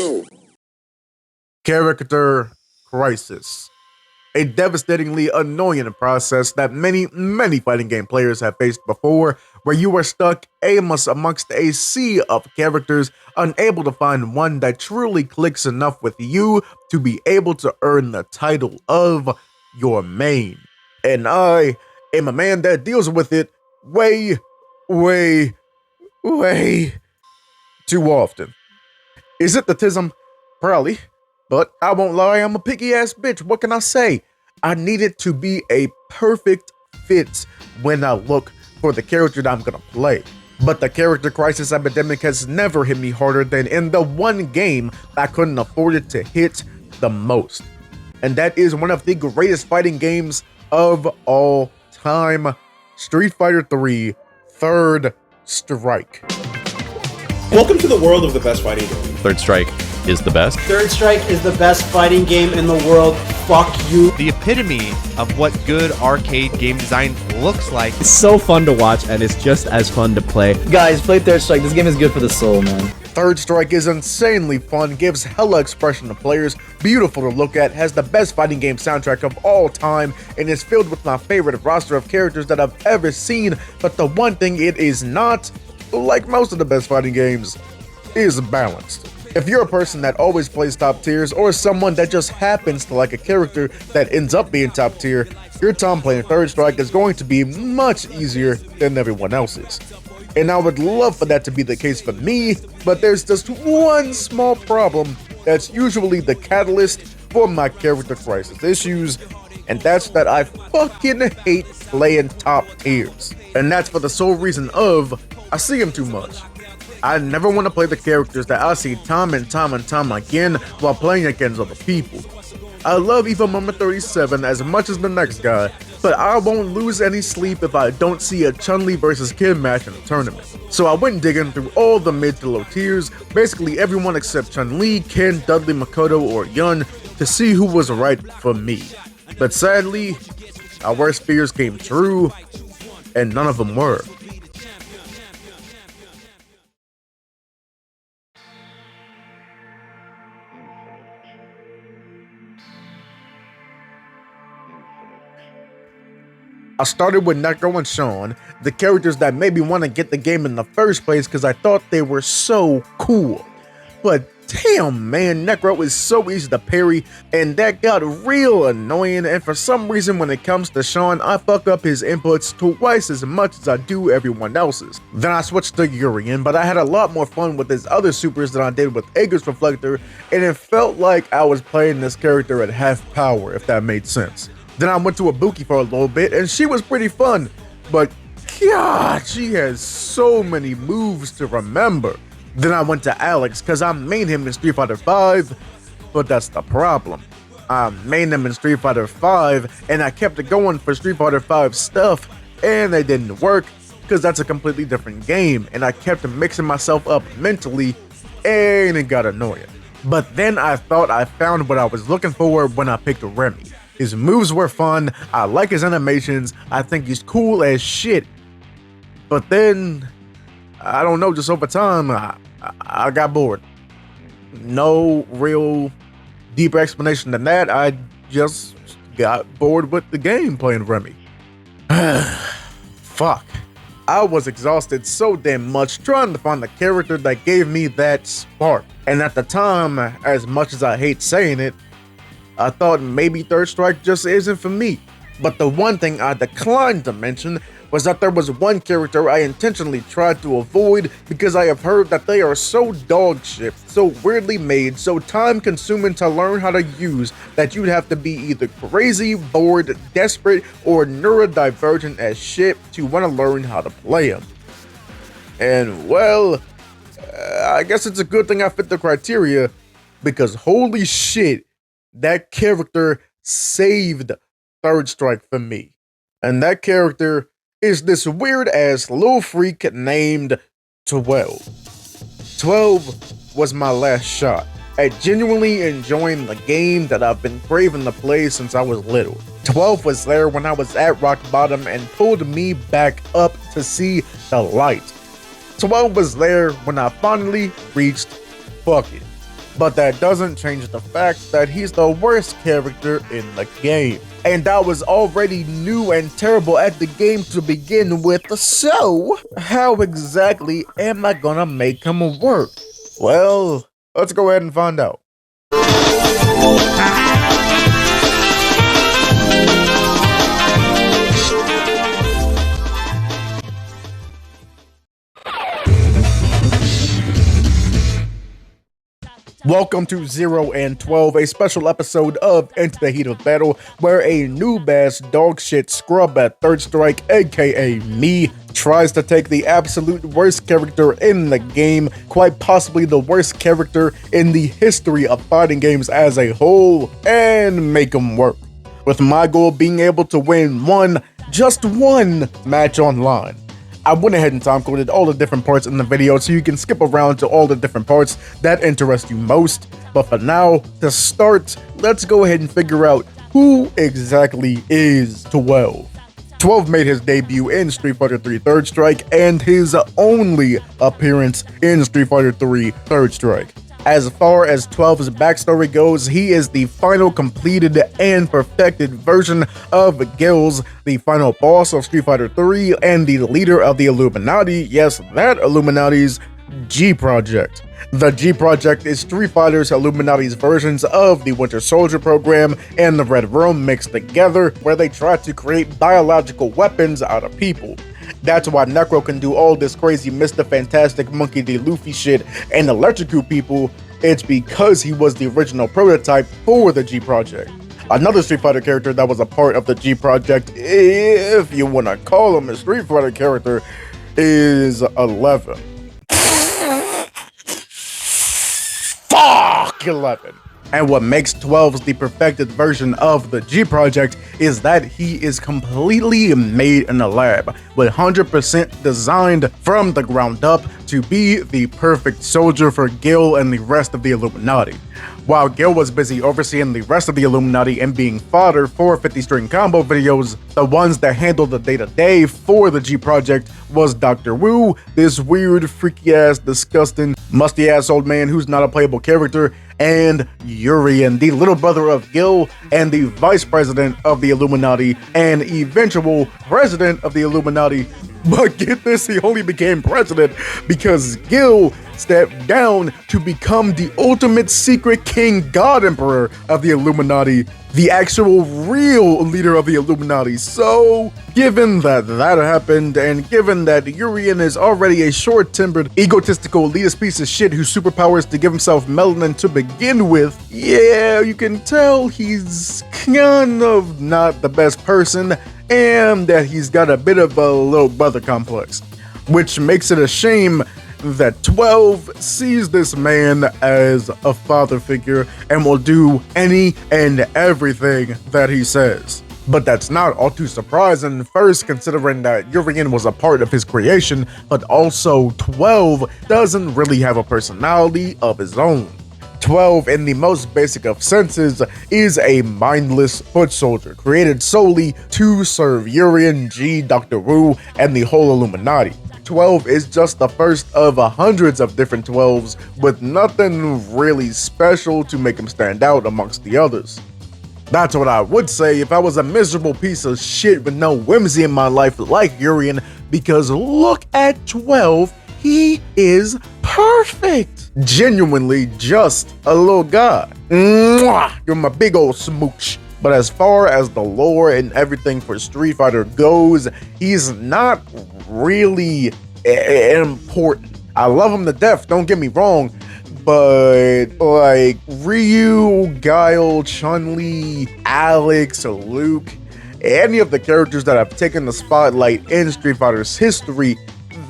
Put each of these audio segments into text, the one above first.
go. Character crisis. A devastatingly annoying process that many fighting game players have faced before, where you are stuck aimless amongst a sea of characters, unable to find one that truly clicks enough with you to be able to earn the title of your main. And I am a man that deals with it way too often. Is it the tism? Probably. But I won't lie, I'm a picky ass bitch. What can I say? I need it to be a perfect fit when I look for the character that I'm gonna play. But the character crisis epidemic has never hit me harder than in the one game I couldn't afford it to hit the most. And that is one of the greatest fighting games of all time, Street Fighter 3 Third Strike. Welcome to the world of the best fighting game. Third Strike is the best. Third Strike is the best fighting game in the world. Fuck you. The epitome of what good arcade game design looks like. It's so fun to watch and it's just as fun to play. Guys, play Third Strike. This game is good for the soul, man. Third Strike is insanely fun, gives hella expression to players, beautiful to look at, has the best fighting game soundtrack of all time, and is filled with my favorite roster of characters that I've ever seen. But the one thing it is not, like most of the best fighting games, is balanced. If you're a person that always plays top tiers, or someone that just happens to like a character that ends up being top tier, your time playing Third Strike is going to be much easier than everyone else's. And I would love for that to be the case for me, but there's just one small problem that's usually the catalyst for my character crisis issues, and that's that I fucking hate playing top tiers. And that's for the sole reason of, I see them too much. I never want to play the characters that I see time and time again while playing against other people. I love Evo Moment 37 as much as the next guy, but I won't lose any sleep if I don't see a Chun-Li versus Kid match in a tournament. So I went digging through all the mid to low tiers, basically everyone except Chun-Li, Ken, Dudley, Makoto, or Yun, to see who was right for me. But sadly, our worst fears came true, and none of them were. I started with Necro and Sean, the characters that made me want to get the game in the first place because I thought they were so cool. But damn man, Necro is so easy to parry, and that got real annoying, and for some reason when it comes to Sean, I fuck up his inputs twice as much as I do everyone else's. Then I switched to Urien, but I had a lot more fun with his other supers than I did with Aegis Reflector, and it felt like I was playing this character at half power, if that made sense. Then I went to Ibuki for a little bit, and she was pretty fun, but God, she has so many moves to remember. Then I went to Alex, cause I main him in Street Fighter 5, but that's the problem. I main him in Street Fighter 5, and I kept it going for Street Fighter 5 stuff, and it didn't work, cause that's a completely different game, and I kept mixing myself up mentally, and it got annoying. But then I thought I found what I was looking for when I picked Remy. His moves were fun, I like his animations, I think he's cool as shit. But then, I don't know, just over time, I got bored. No real deeper explanation than that, I just got bored with the game playing Remy. Fuck. I was exhausted so damn much trying to find the character that gave me that spark. And at the time, as much as I hate saying it, I thought maybe Third Strike just isn't for me. But the one thing I declined to mention was that there was one character I intentionally tried to avoid because I have heard that they are so dog shit, so weirdly made, so time consuming to learn how to use that you'd have to be either crazy, bored, desperate, or neurodivergent as shit to want to learn how to play them. And well, I guess it's a good thing I fit the criteria, because holy shit, that character saved Third Strike for me. And that character is this weird ass little freak named 12. 12 was my last shot at genuinely enjoying the game that I've been craving to play since I was little. 12 was there when I was at rock bottom and pulled me back up to see the light. 12 was there when I finally reached fuck it. but that doesn't change the fact that he's the worst character in the game. And I was already new and terrible at the game to begin with, so how exactly am I gonna make him work? Well, let's go ahead and find out. Welcome to 0 and 12, a special episode of Into the Heat of Battle, where a noob-ass dogshit scrub at Third Strike, aka me, tries to take the absolute worst character in the game, quite possibly the worst character in the history of fighting games as a whole, and make him work. With my goal being able to win just one match online. I went ahead and time-coded all the different parts in the video so you can skip around to all the different parts that interest you most. But for now, to start, let's go ahead and figure out who exactly is 12. 12 made his debut in Street Fighter 3 Third Strike and his only appearance in Street Fighter 3 Third Strike. As far as 12's backstory goes, he is the final completed and perfected version of Gills, the final boss of Street Fighter 3 and the leader of the Illuminati, yes, that Illuminati's G Project. The G Project is Street Fighter's Illuminati's versions of the Winter Soldier program and the Red Room mixed together, where they try to create biological weapons out of people. That's why Necro can do all this crazy Mr. Fantastic Monkey D. Luffy shit and electrocute people. It's because he was the original prototype for the G Project. Another Street Fighter character that was a part of the G Project, if you want to call him a Street Fighter character, is 11. Fuck 11. And what makes 12's the perfected version of the G Project is that he is completely made in a lab, 100% designed from the ground up to be the perfect soldier for Gil and the rest of the Illuminati. While Gil was busy overseeing the rest of the Illuminati and being fodder for 50-string combo videos, the ones that handled the day-to-day for the G Project was Dr. Wu, this weird, freaky-ass, disgusting, musty-ass old man who's not a playable character, and Urian, the little brother of Gil and the vice president of the Illuminati and eventual president of the Illuminati. But get this, he only became president because Gil stepped down to become the ultimate secret king god emperor of the Illuminati, the actual real leader of the Illuminati. So, given that happened, and given that Urian is already a short-tempered, egotistical, elitist piece of shit whose superpower is to give himself melanin to begin with, yeah, you can tell he's kind of not the best person, and that he's got a bit of a little brother complex, which makes it a shame that 12 sees this man as a father figure and will do any and everything that he says. But that's not all too surprising, first considering that Urian was a part of his creation, but also 12 doesn't really have a personality of his own. 12, in the most basic of senses, is a mindless foot soldier created solely to serve Urian, G, Dr. Wu, and the whole Illuminati. 12 is just the first of hundreds of different 12s with nothing really special to make him stand out amongst the others. That's what I would say if I was a miserable piece of shit with no whimsy in my life like Urian, because look at 12, he is perfect. Genuinely just a little guy. Mwah! You're my big old smooch. But as far as the lore and everything for Street Fighter goes, he's not really important. I love him to death, don't get me wrong, but like Ryu, Guile, Chun-Li, Alex, Luke, any of the characters that have taken the spotlight in Street Fighter's history,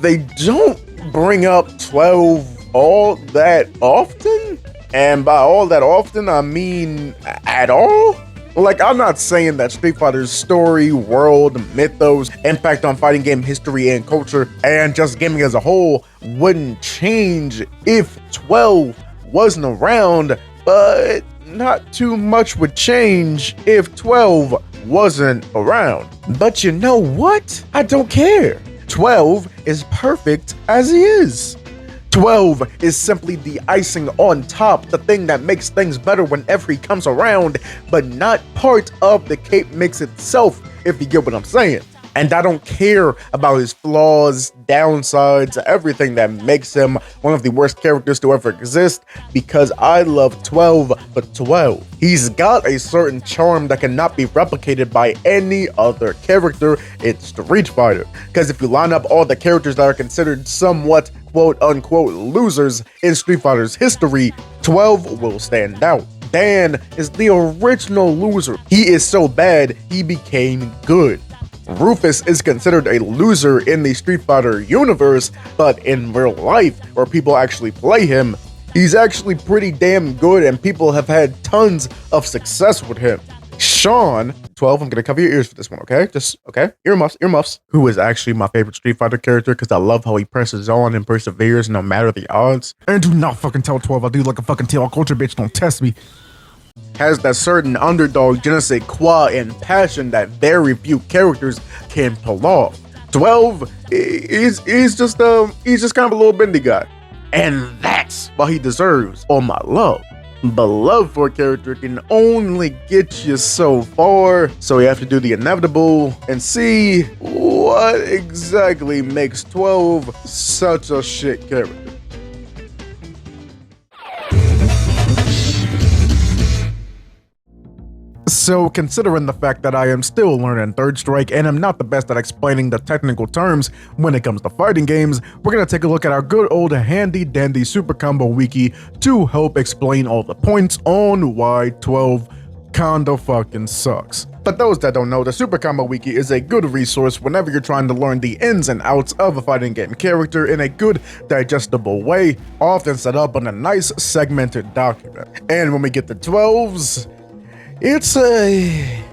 they don't bring up 12 all that often. And by all that often, I mean at all. Like, I'm not saying that Street Fighter's story, world, mythos, impact on fighting game history and culture, and just gaming as a whole wouldn't change if 12 wasn't around, but not too much would change if 12 wasn't around. But you know what? I don't care. 12 is perfect as he is. 12 is simply the icing on top, the thing that makes things better whenever he comes around, but not part of the cape mix itself, if you get what I'm saying. And I don't care about his flaws, downsides, everything that makes him one of the worst characters to ever exist, because I love 12 for 12. He's got a certain charm that cannot be replicated by any other character in Street Fighter. Because if you line up all the characters that are considered somewhat quote-unquote losers in Street Fighter's history, 12 will stand out. Dan is the original loser. He is so bad, he became good. Rufus is considered a loser in the Street Fighter universe, but in real life, where people actually play him, he's actually pretty damn good and people have had tons of success with him. Sean, 12, I'm gonna cover your ears for this one, okay? Okay? Earmuffs. Who is actually my favorite Street Fighter character because I love how he presses on and perseveres no matter the odds. And do not fucking tell 12 I do like a fucking tail culture, bitch, don't test me. Has that certain underdog je ne sais quoi and passion that very few characters can pull off. 12 he's just kind of a little bendy guy. And that's what he deserves all my love. But love for a character can only get you so far, so you have to do the inevitable and see what exactly makes 12 such a shit character. So, considering the fact that I am still learning Third Strike and am not the best at explaining the technical terms when it comes to fighting games, we're gonna take a look at our good old handy dandy Super Combo Wiki to help explain all the points on why 12 kinda fucking sucks. But those that don't know, the Super Combo Wiki is a good resource whenever you're trying to learn the ins and outs of a fighting game character in a good, digestible way, often set up on a nice segmented document. And when we get to 12s, it's a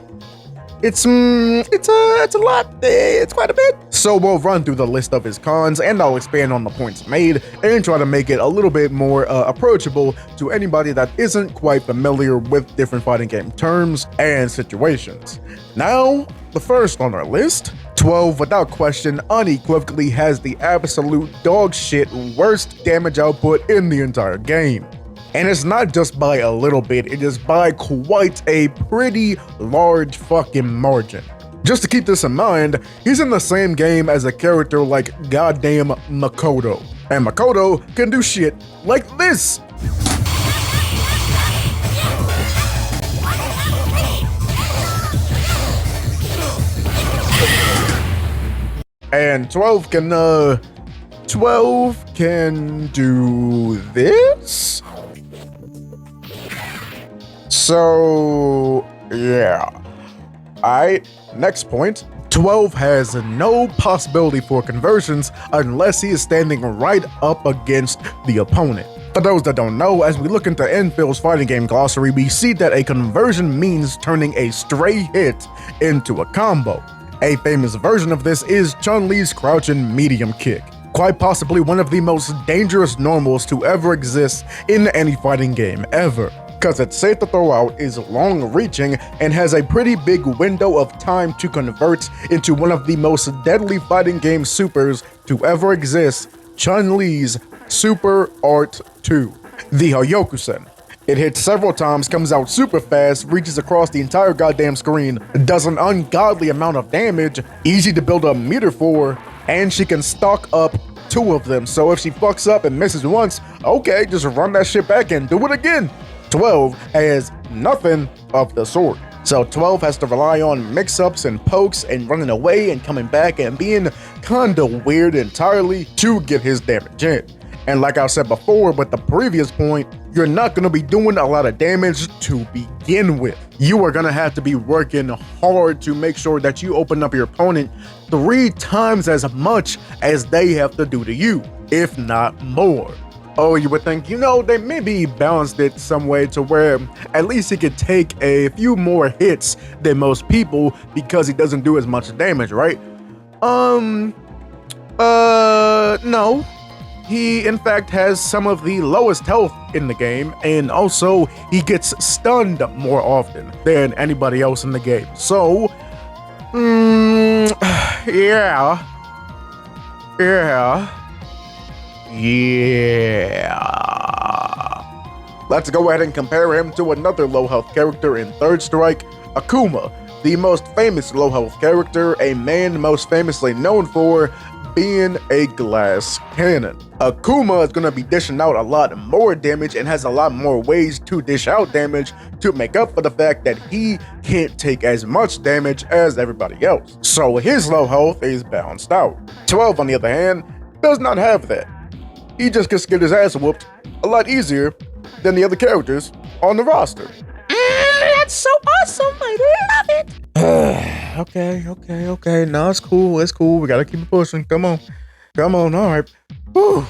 lot. It's quite a bit. So we'll run through the list of his cons, and I'll expand on the points made and try to make it a little bit more approachable to anybody that isn't quite familiar with different fighting game terms and situations. Now, the first on our list, 12 without question unequivocally has the absolute dog shit worst damage output in the entire game. And it's not just by a little bit, it is by quite a pretty large fucking margin. Just to keep this in mind, he's in the same game as a character like goddamn Makoto. And Makoto can do shit like this. And 12 can do this? So, yeah. Alright, next point. 12 has no possibility for conversions unless he is standing right up against the opponent. For those that don't know, as we look into Enfield's fighting game glossary, we see that a conversion means turning a stray hit into a combo. A famous version of this is Chun-Li's crouching medium kick. Quite possibly one of the most dangerous normals to ever exist in any fighting game ever. Because it's safe to throw out, is long-reaching, and has a pretty big window of time to convert into one of the most deadly fighting game supers to ever exist, Chun-Li's Super Art 2, the Hyokusen. It hits several times, comes out super fast, reaches across the entire goddamn screen, does an ungodly amount of damage, easy to build a meter for, and she can stock up 2 of them, so if she fucks up and misses once, okay, just run that shit back and do it again. 12 has nothing of the sort. So 12 has to rely on mix-ups and pokes and running away and coming back and being kinda weird entirely to get his damage in. And like I said before with the previous point, you're not gonna be doing a lot of damage to begin with. You are gonna have to be working hard to make sure that you open up your opponent 3 times as much as they have to do to you, if not more. Oh, you would think, they maybe balanced it some way to where at least he could take a few more hits than most people because he doesn't do as much damage, right? No. He, in fact, has some of the lowest health in the game, and also he gets stunned more often than anybody else in the game. So, Yeah. Let's go ahead and compare him to another low health character in Third Strike, Akuma, the most famous low health character, a man most famously known for being a glass cannon. Akuma is going to be dishing out a lot more damage and has a lot more ways to dish out damage to make up for the fact that he can't take as much damage as everybody else. So his low health is balanced out. 12, on the other hand, does not have that. He just gets to get his ass whooped a lot easier than the other characters on the roster. That's so awesome. I love it. Okay. No, it's cool. We gotta keep it pushing. Come on. All right. Whew.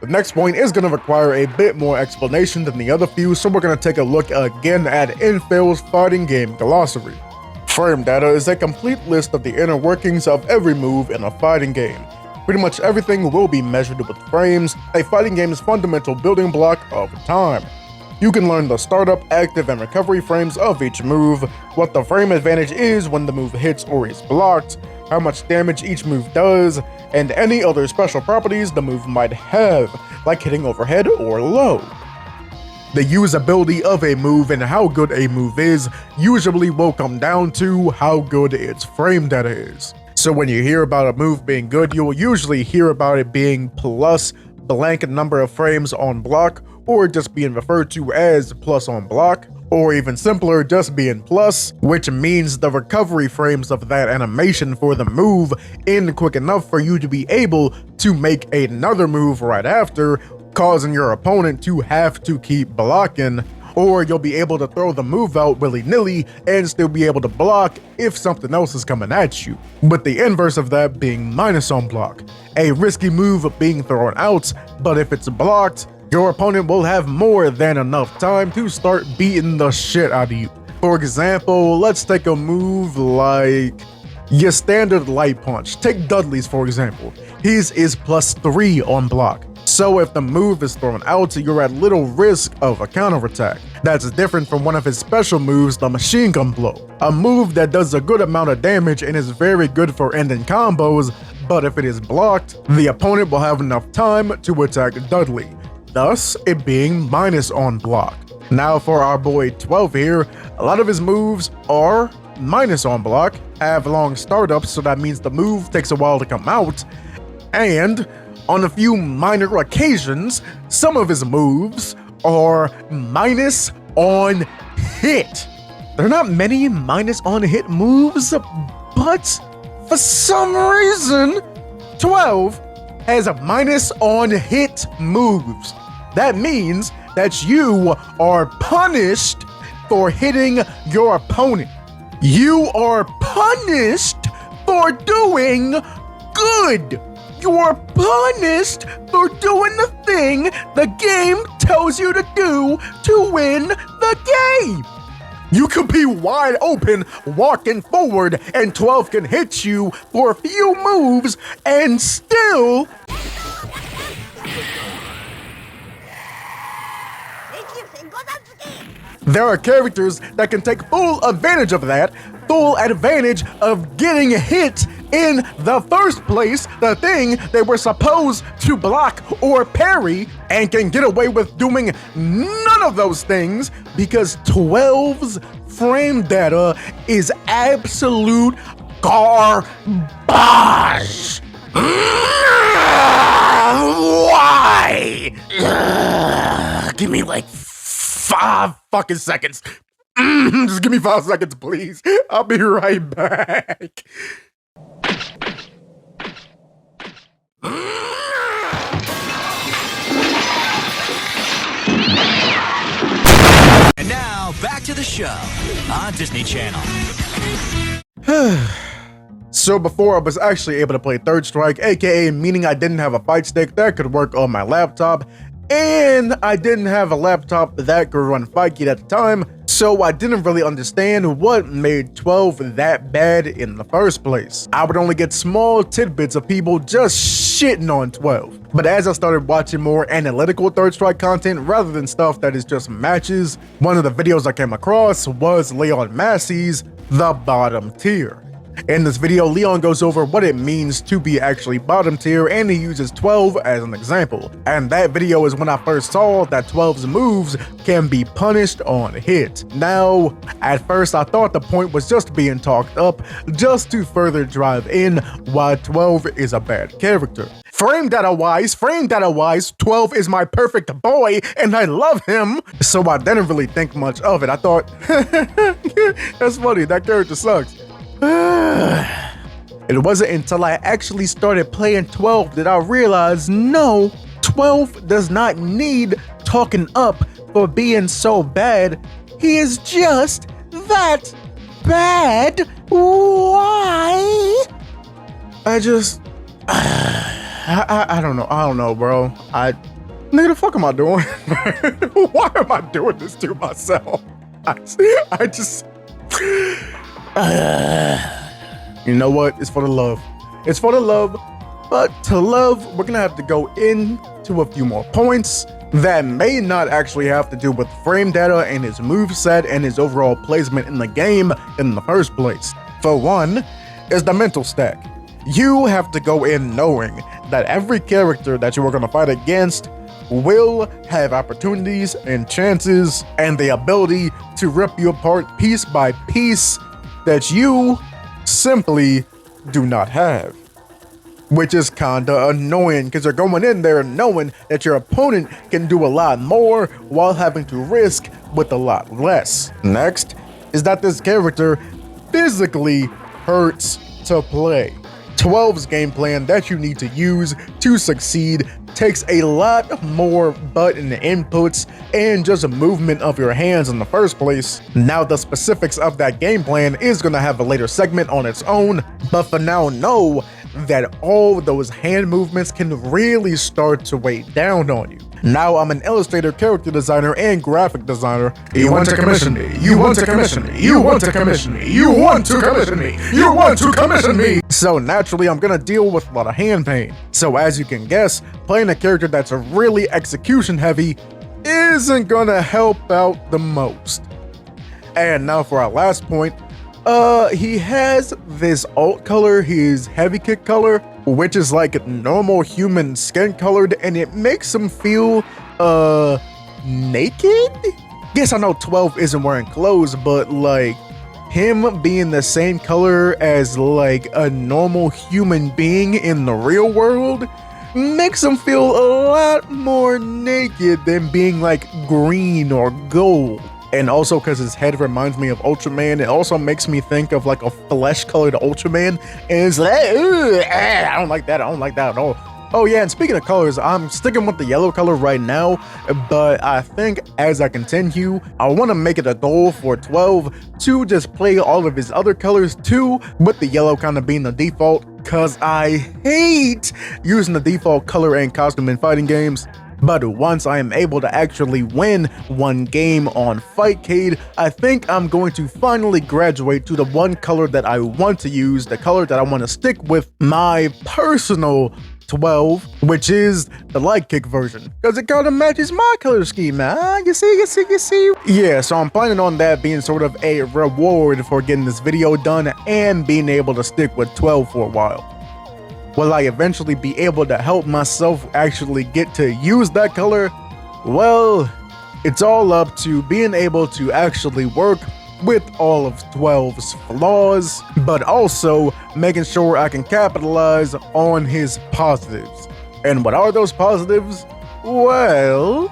The next point is gonna require a bit more explanation than the other few, so we're gonna take a look again at Infill's fighting game glossary. Frame data is a complete list of the inner workings of every move in a fighting game. Pretty much everything will be measured with frames, a fighting game's fundamental building block of time. You can learn the startup, active, and recovery frames of each move, what the frame advantage is when the move hits or is blocked, how much damage each move does, and any other special properties the move might have, like hitting overhead or low. The usability of a move and how good a move is usually will come down to how good its frame data is. So when you hear about a move being good, you will usually hear about it being plus blank number of frames on block, or just being referred to as plus on block, or even simpler, just being plus, which means the recovery frames of that animation for the move end quick enough for you to be able to make another move right after, causing your opponent to have to keep blocking, or you'll be able to throw the move out willy-nilly and still be able to block if something else is coming at you. With the inverse of that being minus on block, a risky move being thrown out, but if it's blocked, your opponent will have more than enough time to start beating the shit out of you. For example, let's take a move like your standard light punch. Take Dudley's for example. His is +3 on block. So if the move is thrown out, you're at little risk of a counterattack. That's different from one of his special moves, the machine gun blow. A move that does a good amount of damage and is very good for ending combos, but if it is blocked, the opponent will have enough time to attack Dudley, thus it being minus on block. Now for our boy 12 here, a lot of his moves are minus on block, have long startups, so that means the move takes a while to come out, and on a few minor occasions, some of his moves are minus on hit. There are not many minus on hit moves, but for some reason, 12 has a minus on hit moves. That means that you are punished for hitting your opponent. You are punished for doing good. You are punished for doing the thing the game tells you to do to win the game. You could be wide open walking forward and 12 can hit you for a few moves and still there are characters that can take full advantage of that, full advantage of getting hit in the first place, the thing they were supposed to block or parry, and can get away with doing none of those things because 12's frame data is absolute garbage. Why? Give me like 5 fucking seconds. Just give me 5 seconds, please. I'll be right back. And now, back to the show on Disney Channel. So before I was actually able to play Third Strike, aka meaning I didn't have a fight stick that could work on my laptop, and I didn't have a laptop that could run FightKit at the time, so I didn't really understand what made 12 that bad in the first place. I would only get small tidbits of people just shitting on 12. But as I started watching more analytical Third Strike content rather than stuff that is just matches, one of the videos I came across was Leon Massey's The Bottom Tier. In this video, Leon goes over what it means to be actually bottom tier, and he uses 12 as an example. And that video is when I first saw that 12's moves can be punished on hit. Now, at first I thought the point was just being talked up, just to further drive in why 12 is a bad character. Frame data wise, 12 is my perfect boy, and I love him. So I didn't really think much of it. I thought, that's funny, that character sucks. It wasn't until I actually started playing 12 that I realized, no, 12 does not need talking up for being so bad. He is just that bad. Why? I don't know, bro. Nigga, the fuck am I doing? Why am I doing this to myself? You know what? It's for the love. It's for the love. But to love, we're gonna have to go into a few more points that may not actually have to do with frame data and his moveset and his overall placement in the game in the first place. For one, is the mental stack. You have to go in knowing that every character that you are gonna fight against will have opportunities and chances and the ability to rip you apart piece by piece that you simply do not have. Which is kinda annoying because you're going in there knowing that your opponent can do a lot more while having to risk with a lot less. Next is that this character physically hurts to play. 12's game plan that you need to use to succeed takes a lot more button inputs and just a movement of your hands in the first place. Now the specifics of that game plan is going to have a later segment on its own, but for now know that all those hand movements can really start to weigh down on you. Now I'm an illustrator, character designer, and graphic designer. You want to commission me? You want to commission me? You want to commission me? You want to commission me? You want to commission me? So naturally I'm gonna deal with a lot of hand pain. So as you can guess, playing a character that's really execution heavy isn't gonna help out the most. And now for our last point, he has this alt color, his heavy kick color, which is like normal human skin colored, and it makes him feel, naked? Yes, I know 12 isn't wearing clothes, but like, him being the same color as like a normal human being in the real world makes him feel a lot more naked than being like green or gold. And also because his head reminds me of Ultraman, it also makes me think of like a flesh-colored Ultraman. And it's like, I don't like that at all. Oh yeah, and speaking of colors, I'm sticking with the yellow color right now, but I think as I continue, I want to make it a goal for 12 to just play all of his other colors too, with the yellow kind of being the default, because I hate using the default color and costume in fighting games. But once I am able to actually win one game on Fightcade, I think I'm going to finally graduate to the one color that I want to use, the color that I want to stick with, my personal 12, which is the light kick version, because it kind of matches my color scheme, man. You see? Yeah, so I'm planning on that being sort of a reward for getting this video done and being able to stick with 12 for a while. Will I eventually be able to help myself actually get to use that color? Well, it's all up to being able to actually work with all of 12's flaws, but also making sure I can capitalize on his positives. And what are those positives? Well,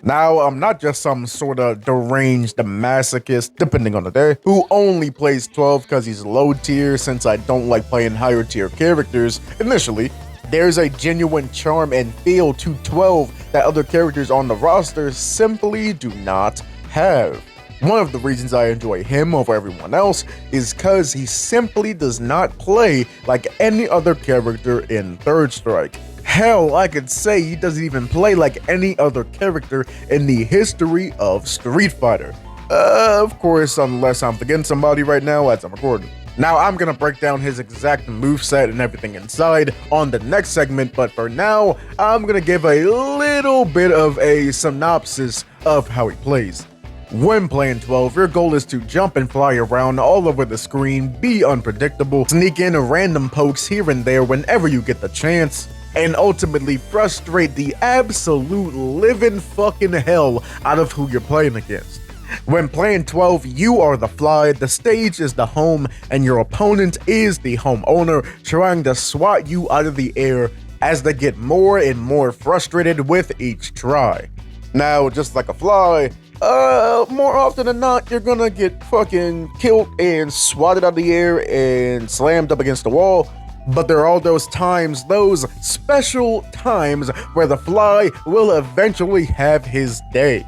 now, I'm not just some sort of deranged masochist, depending on the day, who only plays 12 because he's low tier since I don't like playing higher tier characters initially. There's a genuine charm and feel to 12 that other characters on the roster simply do not have. One of the reasons I enjoy him over everyone else is because he simply does not play like any other character in Third Strike. Hell, I could say he doesn't even play like any other character in the history of Street Fighter. Of course, unless I'm forgetting somebody right now as I'm recording. Now, I'm gonna break down his exact moveset and everything inside on the next segment, but for now, I'm gonna give a little bit of a synopsis of how he plays. When playing 12, your goal is to jump and fly around all over the screen, be unpredictable, sneak in random pokes here and there whenever you get the chance, and ultimately frustrate the absolute living fucking hell out of who you're playing against. When playing 12, you are the fly, the stage is the home, and your opponent is the homeowner trying to swat you out of the air as they get more and more frustrated with each try. Now, just like a fly, more often than not, you're gonna get fucking killed and swatted out of the air and slammed up against the wall. But there are all those times, those special times, where the fly will eventually have his day.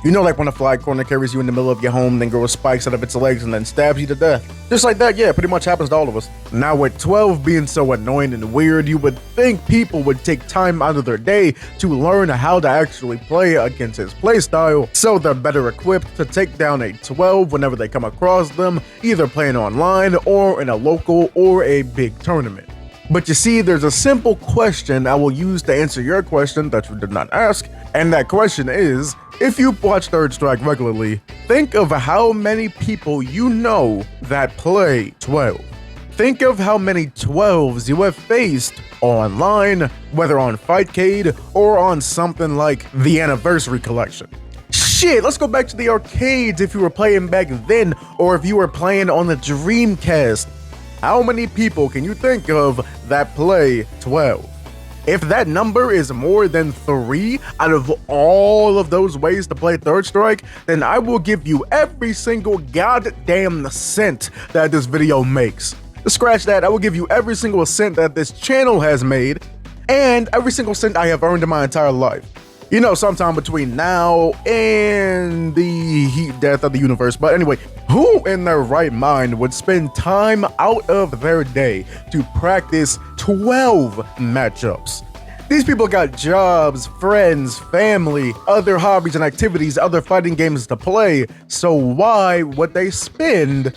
You know, like when a fly corner carries you in the middle of your home, then grows spikes out of its legs and then stabs you to death. Just like that, yeah, pretty much happens to all of us. Now with 12 being so annoying and weird, you would think people would take time out of their day to learn how to actually play against his playstyle, so they're better equipped to take down a 12 whenever they come across them, either playing online or in a local or a big tournament. But you see, there's a simple question I will use to answer your question that you did not ask, and that question is, if you watch Third Strike regularly, think of how many people you know that play 12. Think of how many 12s you have faced online, whether on Fightcade or on something like the Anniversary Collection. Shit, let's go back to the arcades if you were playing back then, or if you were playing on the Dreamcast. How many people can you think of that play 12? If that number is more than 3 out of all of those ways to play Third Strike, then I will give you every single goddamn cent that this video makes. Scratch that, I will give you every single cent that this channel has made, and every single cent I have earned in my entire life. You know, sometime between now and the heat death of the universe. But anyway, who in their right mind would spend time out of their day to practice 12 matchups? These people got jobs, friends, family, other hobbies and activities, other fighting games to play, so why would they spend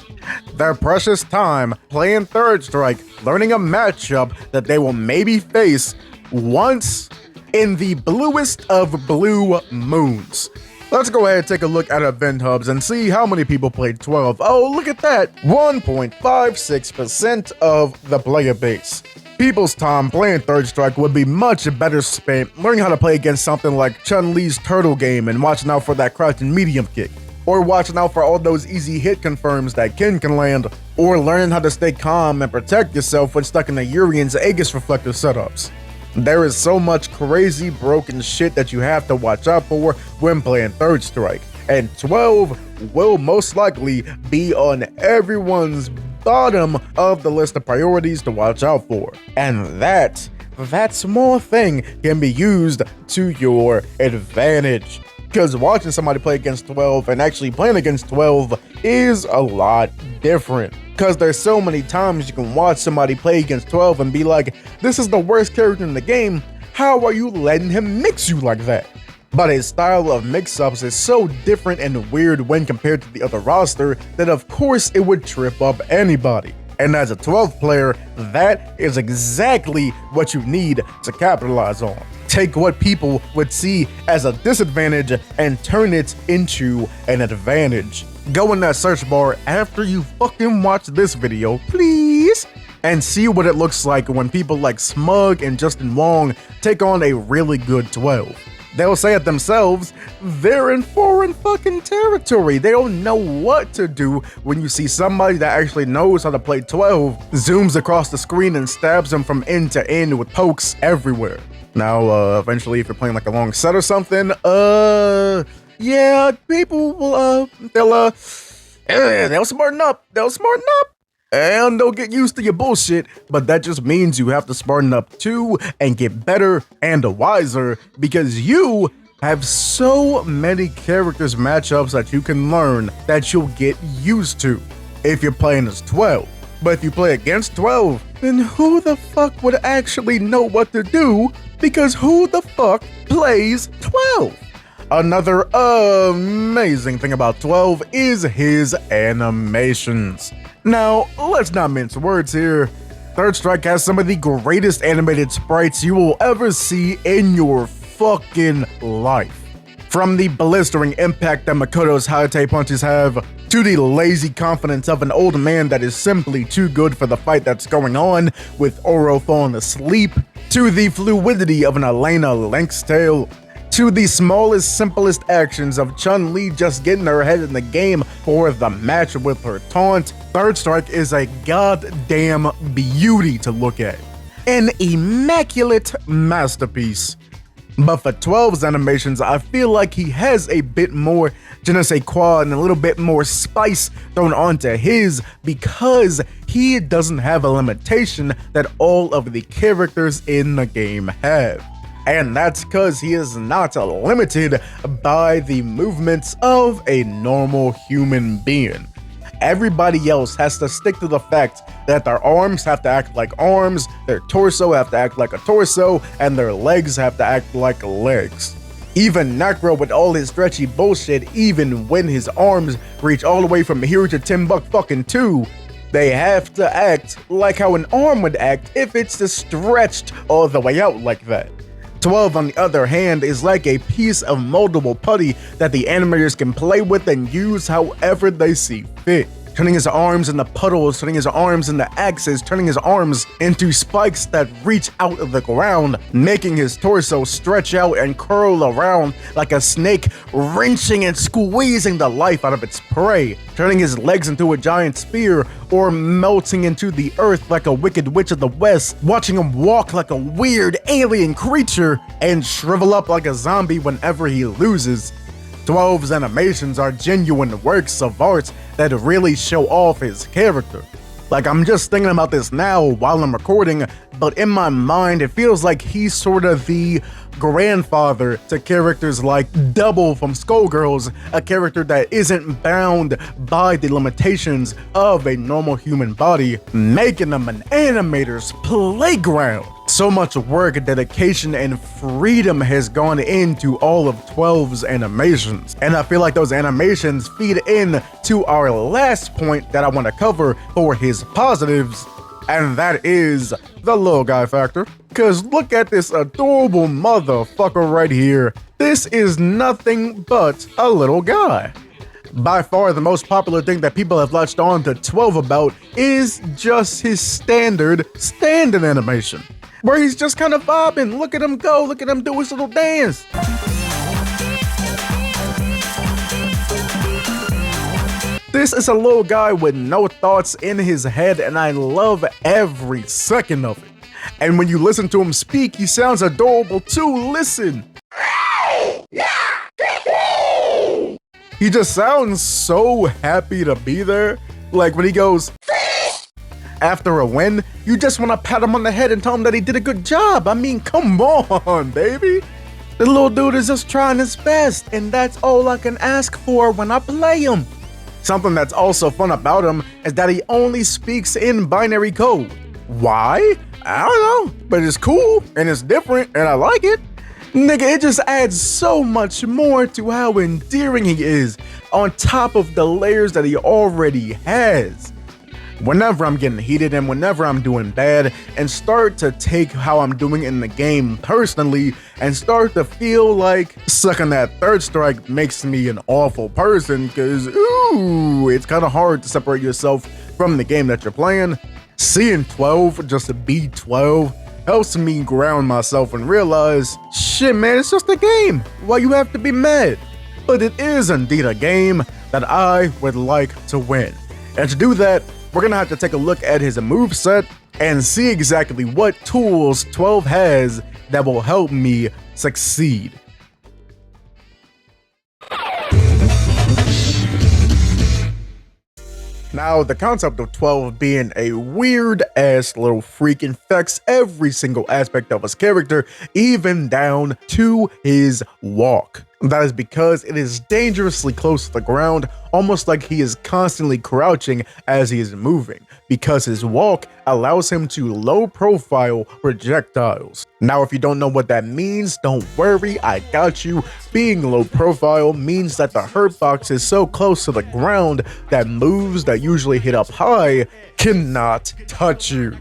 their precious time playing Third Strike, learning a matchup that they will maybe face once in the bluest of blue moons? Let's go ahead and take a look at event hubs and see how many people played 12. Oh, look at that, 1.56% of the player base. People's time playing Third Strike would be much better spent learning how to play against something like Chun-Li's Turtle Game and watching out for that crouching medium kick, or watching out for all those easy hit confirms that Ken can land, or learning how to stay calm and protect yourself when stuck in the Urian's Aegis reflector setups. There is so much crazy broken shit that you have to watch out for when playing Third Strike, and 12 will most likely be on everyone's bottom of the list of priorities to watch out for. And that small thing can be used to your advantage, because watching somebody play against 12 and actually playing against 12 is a lot different. Because there's so many times you can watch somebody play against 12 and be like, this is the worst character in the game, how are you letting him mix you like that? But his style of mix-ups is so different and weird when compared to the other roster that of course it would trip up anybody. And as a 12th player, that is exactly what you need to capitalize on. Take what people would see as a disadvantage and turn it into an advantage. Go in that search bar after you fucking watch this video, please, and see what it looks like when people like Smug and Justin Wong take on a really good 12. They'll say it themselves, they're in foreign fucking territory. They don't know what to do when you see somebody that actually knows how to play 12, zooms across the screen and stabs them from end to end with pokes everywhere. Now, eventually, if you're playing like a long set or something, yeah, people will, they'll smarten up. And they'll get used to your bullshit, but that just means you have to smarten up too and get better and wiser, because you have so many characters matchups that you can learn that you'll get used to if you're playing as 12. But if you play against 12, then who the fuck would actually know what to do? Because who the fuck plays 12? Another amazing thing about 12 is his animations. Now, let's not mince words here. Third Strike has some of the greatest animated sprites you will ever see in your fucking life. From the blistering impact that Makoto's Hayate punches have, to the lazy confidence of an old man that is simply too good for the fight that's going on with Oro falling asleep, to the fluidity of an Elena Lynx tail, to the smallest, simplest actions of Chun-Li just getting her head in the game for the match with her taunt, Third Strike is a goddamn beauty to look at. An immaculate masterpiece. But for 12's animations, I feel like he has a bit more je ne sais quoi and a little bit more spice thrown onto his because he doesn't have a limitation that all of the characters in the game have. And that's because he is not limited by the movements of a normal human being. Everybody else has to stick to the fact that their arms have to act like arms, their torso have to act like a torso, and their legs have to act like legs. Even Necro with all his stretchy bullshit, even when his arms reach all the way from here to Timbuk2, they have to act like how an arm would act if it's just stretched all the way out like that. 12, on the other hand, is like a piece of moldable putty that the animators can play with and use however they see fit. Turning his arms into puddles, turning his arms into axes, turning his arms into spikes that reach out of the ground, making his torso stretch out and curl around like a snake, wrenching and squeezing the life out of its prey, turning his legs into a giant spear, or melting into the earth like a wicked witch of the west, watching him walk like a weird alien creature, and shrivel up like a zombie whenever he loses. 12's animations are genuine works of art that really show off his character. Like, I'm just thinking about this now while I'm recording, but in my mind it feels like he's sort of the grandfather to characters like Double from Skullgirls, a character that isn't bound by the limitations of a normal human body, making them an animator's playground. So much work, dedication, and freedom has gone into all of 12's animations, and I feel like those animations feed in to our last point that I want to cover for his positives, and that is the little guy factor. Cause look at this adorable motherfucker right here. This is nothing but a little guy. By far the most popular thing that people have latched on to 12 about is just his standard stand-in animation, where he's just kind of vibing. Look at him go, look at him do his little dance. This is a little guy with no thoughts in his head, and I love every second of it. And when you listen to him speak, he sounds adorable too. Listen. He just sounds so happy to be there. Like when he goes, after a win, you just want to pat him on the head and tell him that he did a good job. I mean, come on, baby. The little dude is just trying his best, and that's all I can ask for when I play him. Something that's also fun about him is that he only speaks in binary code. Why? I don't know, but it's cool, and it's different, and I like it. Nigga, it just adds so much more to how endearing he is, on top of the layers that he already has. Whenever I'm getting heated and whenever I'm doing bad, and start to take how I'm doing in the game personally, and start to feel like sucking that third strike makes me an awful person, cause ooh, it's kinda hard to separate yourself from the game that you're playing. Seeing 12 just be 12 helps me ground myself and realize, shit man, it's just a game. Why you have to be mad? But it is indeed a game that I would like to win. And to do that, we're gonna have to take a look at his moveset and see exactly what tools 12 has that will help me succeed. Now, the concept of 12 being a weird-ass little freak infects every single aspect of his character, even down to his walk. That is because it is dangerously close to the ground, almost like he is constantly crouching as he is moving, because his walk allows him to low profile projectiles. Now, if you don't know what that means, don't worry, I got you. Being low profile means that the hurt box is so close to the ground that moves that usually hit up high cannot touch you.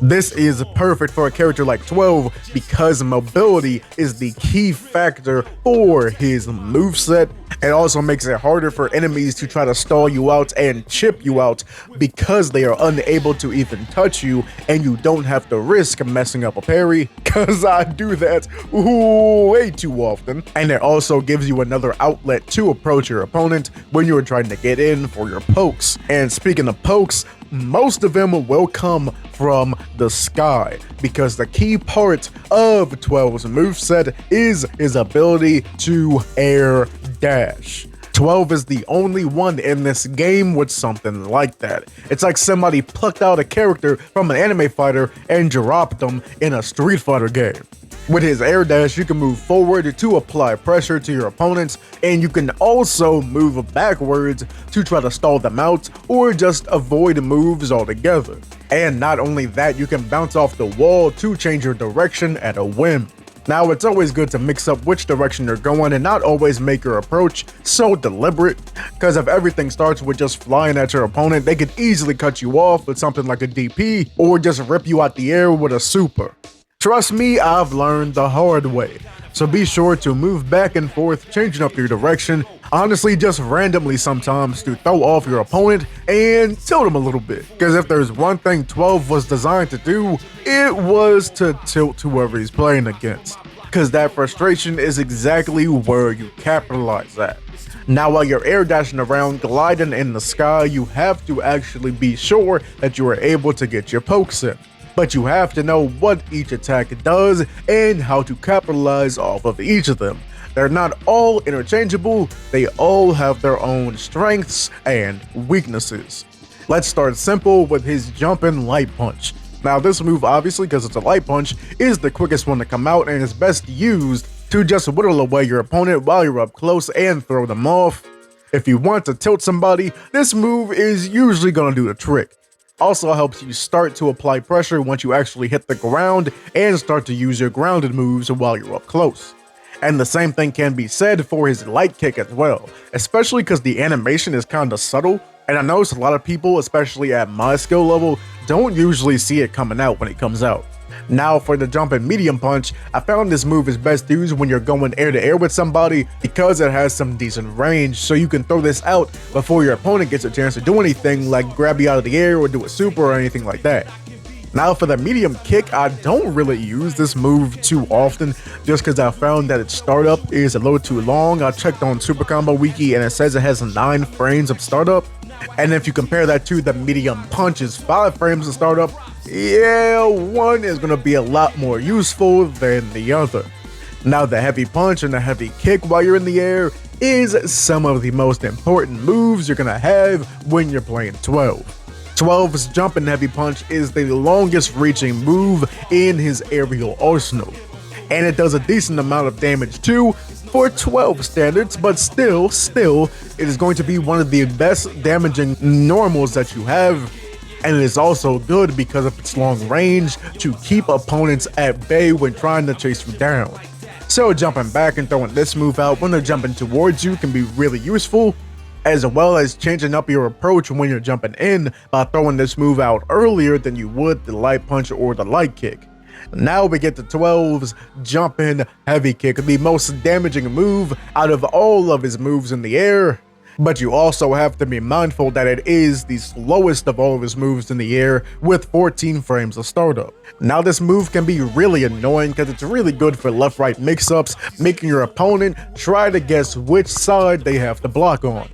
This is perfect for a character like 12 because mobility is the key factor for his moveset. It also makes it harder for enemies to try to stall you out and chip you out because they are unable to even touch you, and you don't have to risk messing up a parry, because I do that way too often. And it also gives you another outlet to approach your opponent when you're trying to get in for your pokes. And speaking of pokes, most of them will come from the sky, because the key part of 12's moveset is his ability to air dash. 12 is the only one in this game with something like that. It's like somebody plucked out a character from an anime fighter and dropped them in a Street Fighter game. With his air dash, you can move forward to apply pressure to your opponents, and you can also move backwards to try to stall them out or just avoid moves altogether. And not only that, you can bounce off the wall to change your direction at a whim. Now, it's always good to mix up which direction you're going and not always make your approach so deliberate, because if everything starts with just flying at your opponent, they could easily cut you off with something like a DP or just rip you out the air with a super. Trust me, I've learned the hard way. So be sure to move back and forth, changing up your direction, honestly just randomly sometimes, to throw off your opponent and tilt him a little bit. Because if there's one thing 12 was designed to do, it was to tilt whoever he's playing against. Because that frustration is exactly where you capitalize at. Now, while you're air dashing around, gliding in the sky, you have to actually be sure that you are able to get your pokes in. But you have to know what each attack does and how to capitalize off of each of them. They're not all interchangeable, they all have their own strengths and weaknesses. Let's start simple with his jumping light punch. Now, this move, obviously because it's a light punch, is the quickest one to come out and is best used to just whittle away your opponent while you're up close and throw them off. If you want to tilt somebody, this move is usually going to do the trick. Also helps you start to apply pressure once you actually hit the ground and start to use your grounded moves while you're up close. And the same thing can be said for his light kick as well, especially because the animation is kind of subtle, and I notice a lot of people, especially at my skill level, don't usually see it coming out when it comes out. Now, for the jumping medium punch, I found this move is best used when you're going air to air with somebody because it has some decent range, so you can throw this out before your opponent gets a chance to do anything like grab you out of the air or do a super or anything like that. Now, for the medium kick, I don't really use this move too often just because I found that its startup is a little too long. I checked on Super Combo Wiki and it says it has 9 frames of startup. And if you compare that to the medium punch's 5 frames of startup, yeah, one is going to be a lot more useful than the other. Now, the heavy punch and the heavy kick while you're in the air is some of the most important moves you're going to have when you're playing 12. 12's jumping heavy punch is the longest reaching move in his aerial arsenal, and it does a decent amount of damage too for 12 standards, but still, it is going to be one of the best damaging normals that you have, and it is also good because of its long range to keep opponents at bay when trying to chase you down. So jumping back and throwing this move out when they're jumping towards you can be really useful, as well as changing up your approach when you're jumping in by throwing this move out earlier than you would the light punch or the light kick. Now we get to 12's jumping heavy kick, the most damaging move out of all of his moves in the air. But you also have to be mindful that it is the slowest of all of his moves in the air with 14 frames of startup. Now, this move can be really annoying because it's really good for left-right mix-ups, making your opponent try to guess which side they have to block on.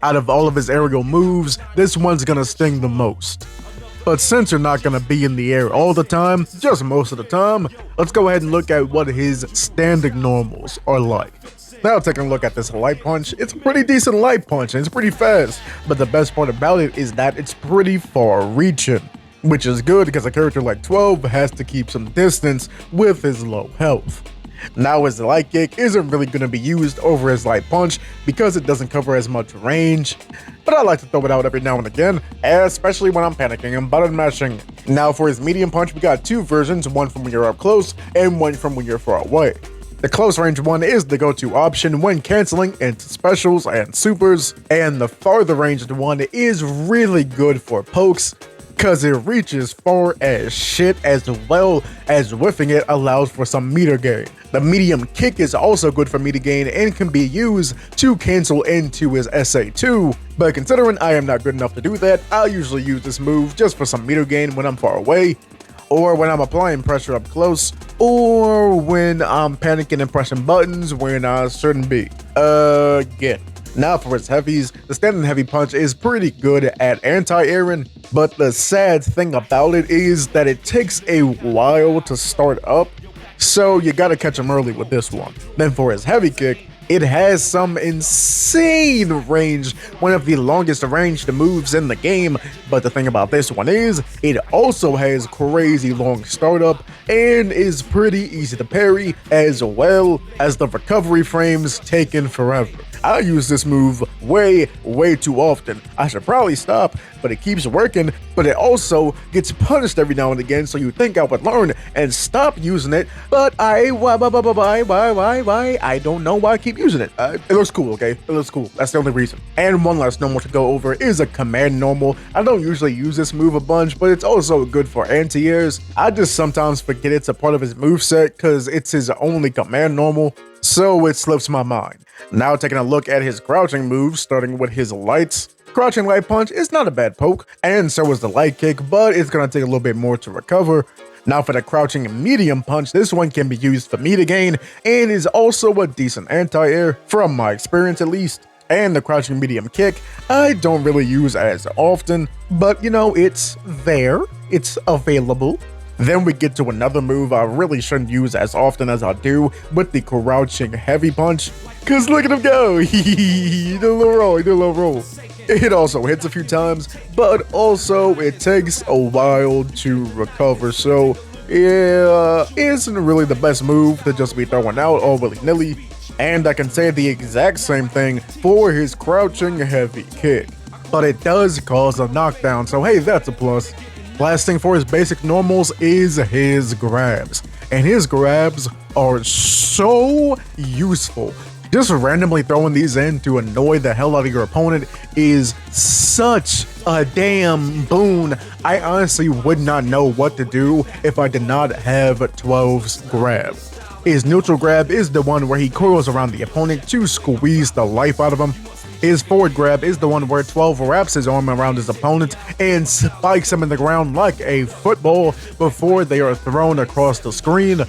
Out of all of his aerial moves, this one's gonna sting the most. But since you're not gonna be in the air all the time, just most of the time, let's go ahead and look at what his standing normals are like. Now, taking a look at this light punch, it's a pretty decent light punch and it's pretty fast, but the best part about it is that it's pretty far reaching, which is good because a character like 12 has to keep some distance with his low health. Now his light kick isn't really going to be used over his light punch because it doesn't cover as much range, but I like to throw it out every now and again, especially when I'm panicking and button mashing. Now for his medium punch, we got two versions, one from when you're up close and one from when you're far away. The close range one is the go-to option when canceling into specials and supers, and the farther ranged one is really good for pokes, cause it reaches far as shit as well as whiffing it allows for some meter gain. The medium kick is also good for meter gain and can be used to cancel into his SA2, but considering I am not good enough to do that, I usually use this move just for some meter gain when I'm far away, or when I'm applying pressure up close, or when I'm panicking and pressing buttons when I shouldn't be. Again. Now for his heavies, the standing heavy punch is pretty good at anti-airing, but the sad thing about it is that it takes a while to start up, so you gotta catch him early with this one. Then for his heavy kick, it has some insane range, one of the longest ranged moves in the game, but the thing about this one is, it also has crazy long startup and is pretty easy to parry, as well as the recovery frames taking forever. I use this move way too often. I should probably stop, but it keeps working, but it also gets punished every now and again, so you think I would learn and stop using it, but I don't know why I keep using it. It looks cool, okay? It looks cool. That's the only reason. And one last normal to go over is a command normal. I don't usually use this move a bunch, but it's also good for anti-airs. I just sometimes forget it's a part of his moveset because it's his only command normal, so it slips my mind. Now taking a look at his crouching moves, starting with his lights. Crouching light punch is not a bad poke, and so is the light kick, but it's gonna take a little bit more to recover. Now for the crouching medium punch, this one can be used for meter gain, and is also a decent anti-air, from my experience at least. And the crouching medium kick, I don't really use as often, but you know, it's there, it's available. Then we get to another move I really shouldn't use as often as I do, with the crouching heavy punch. Cause look at him go, he did a little roll, he did a little roll. It also hits a few times, but also it takes a while to recover, so yeah, it isn't really the best move to just be throwing out all willy-nilly. And I can say the exact same thing for his crouching heavy kick, but it does cause a knockdown, so hey, that's a plus. Last thing for his basic normals is his grabs, and his grabs are so useful. Just randomly throwing these in to annoy the hell out of your opponent is such a damn boon. I honestly would not know what to do if I did not have 12's grab. His neutral grab is the one where he coils around the opponent to squeeze the life out of him. His forward grab is the one where 12 wraps his arm around his opponent and spikes him in the ground like a football before they are thrown across the screen.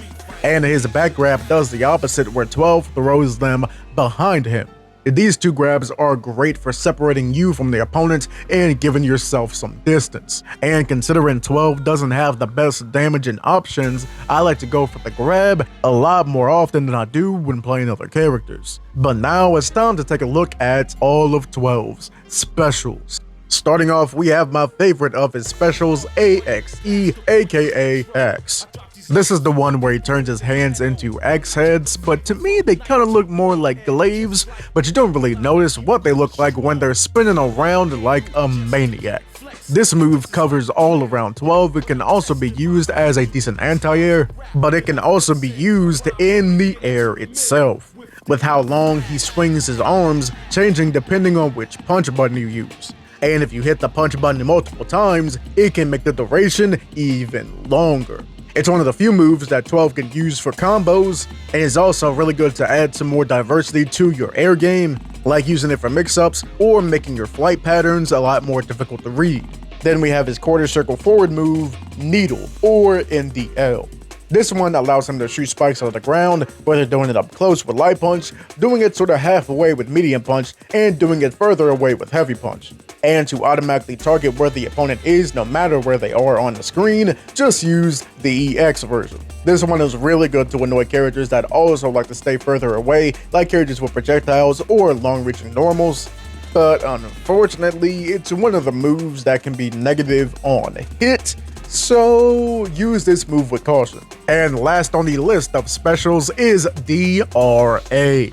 And his back grab does the opposite, where 12 throws them behind him. These two grabs are great for separating you from the opponent and giving yourself some distance. And considering 12 doesn't have the best damaging options, I like to go for the grab a lot more often than I do when playing other characters. But now it's time to take a look at all of 12's specials. Starting off, we have my favorite of his specials, AXE, aka X. This is the one where he turns his hands into X heads, but to me they kind of look more like glaives, but you don't really notice what they look like when they're spinning around like a maniac. This move covers all around 12. It can also be used as a decent anti-air, but it can also be used in the air itself, with how long he swings his arms changing depending on which punch button you use. And if you hit the punch button multiple times, it can make the duration even longer. It's one of the few moves that 12 can use for combos, and is also really good to add some more diversity to your air game, like using it for mix-ups or making your flight patterns a lot more difficult to read. Then we have his quarter circle forward move, Needle, or NDL. This one allows him to shoot spikes out of the ground, whether doing it up close with light punch, doing it sort of halfway with medium punch, and doing it further away with heavy punch. And to automatically target where the opponent is no matter where they are on the screen, just use the EX version. This one is really good to annoy characters that also like to stay further away, like characters with projectiles or long-reaching normals. But unfortunately, it's one of the moves that can be negative on hit, So use this move with caution. And last on the list of specials is DRA.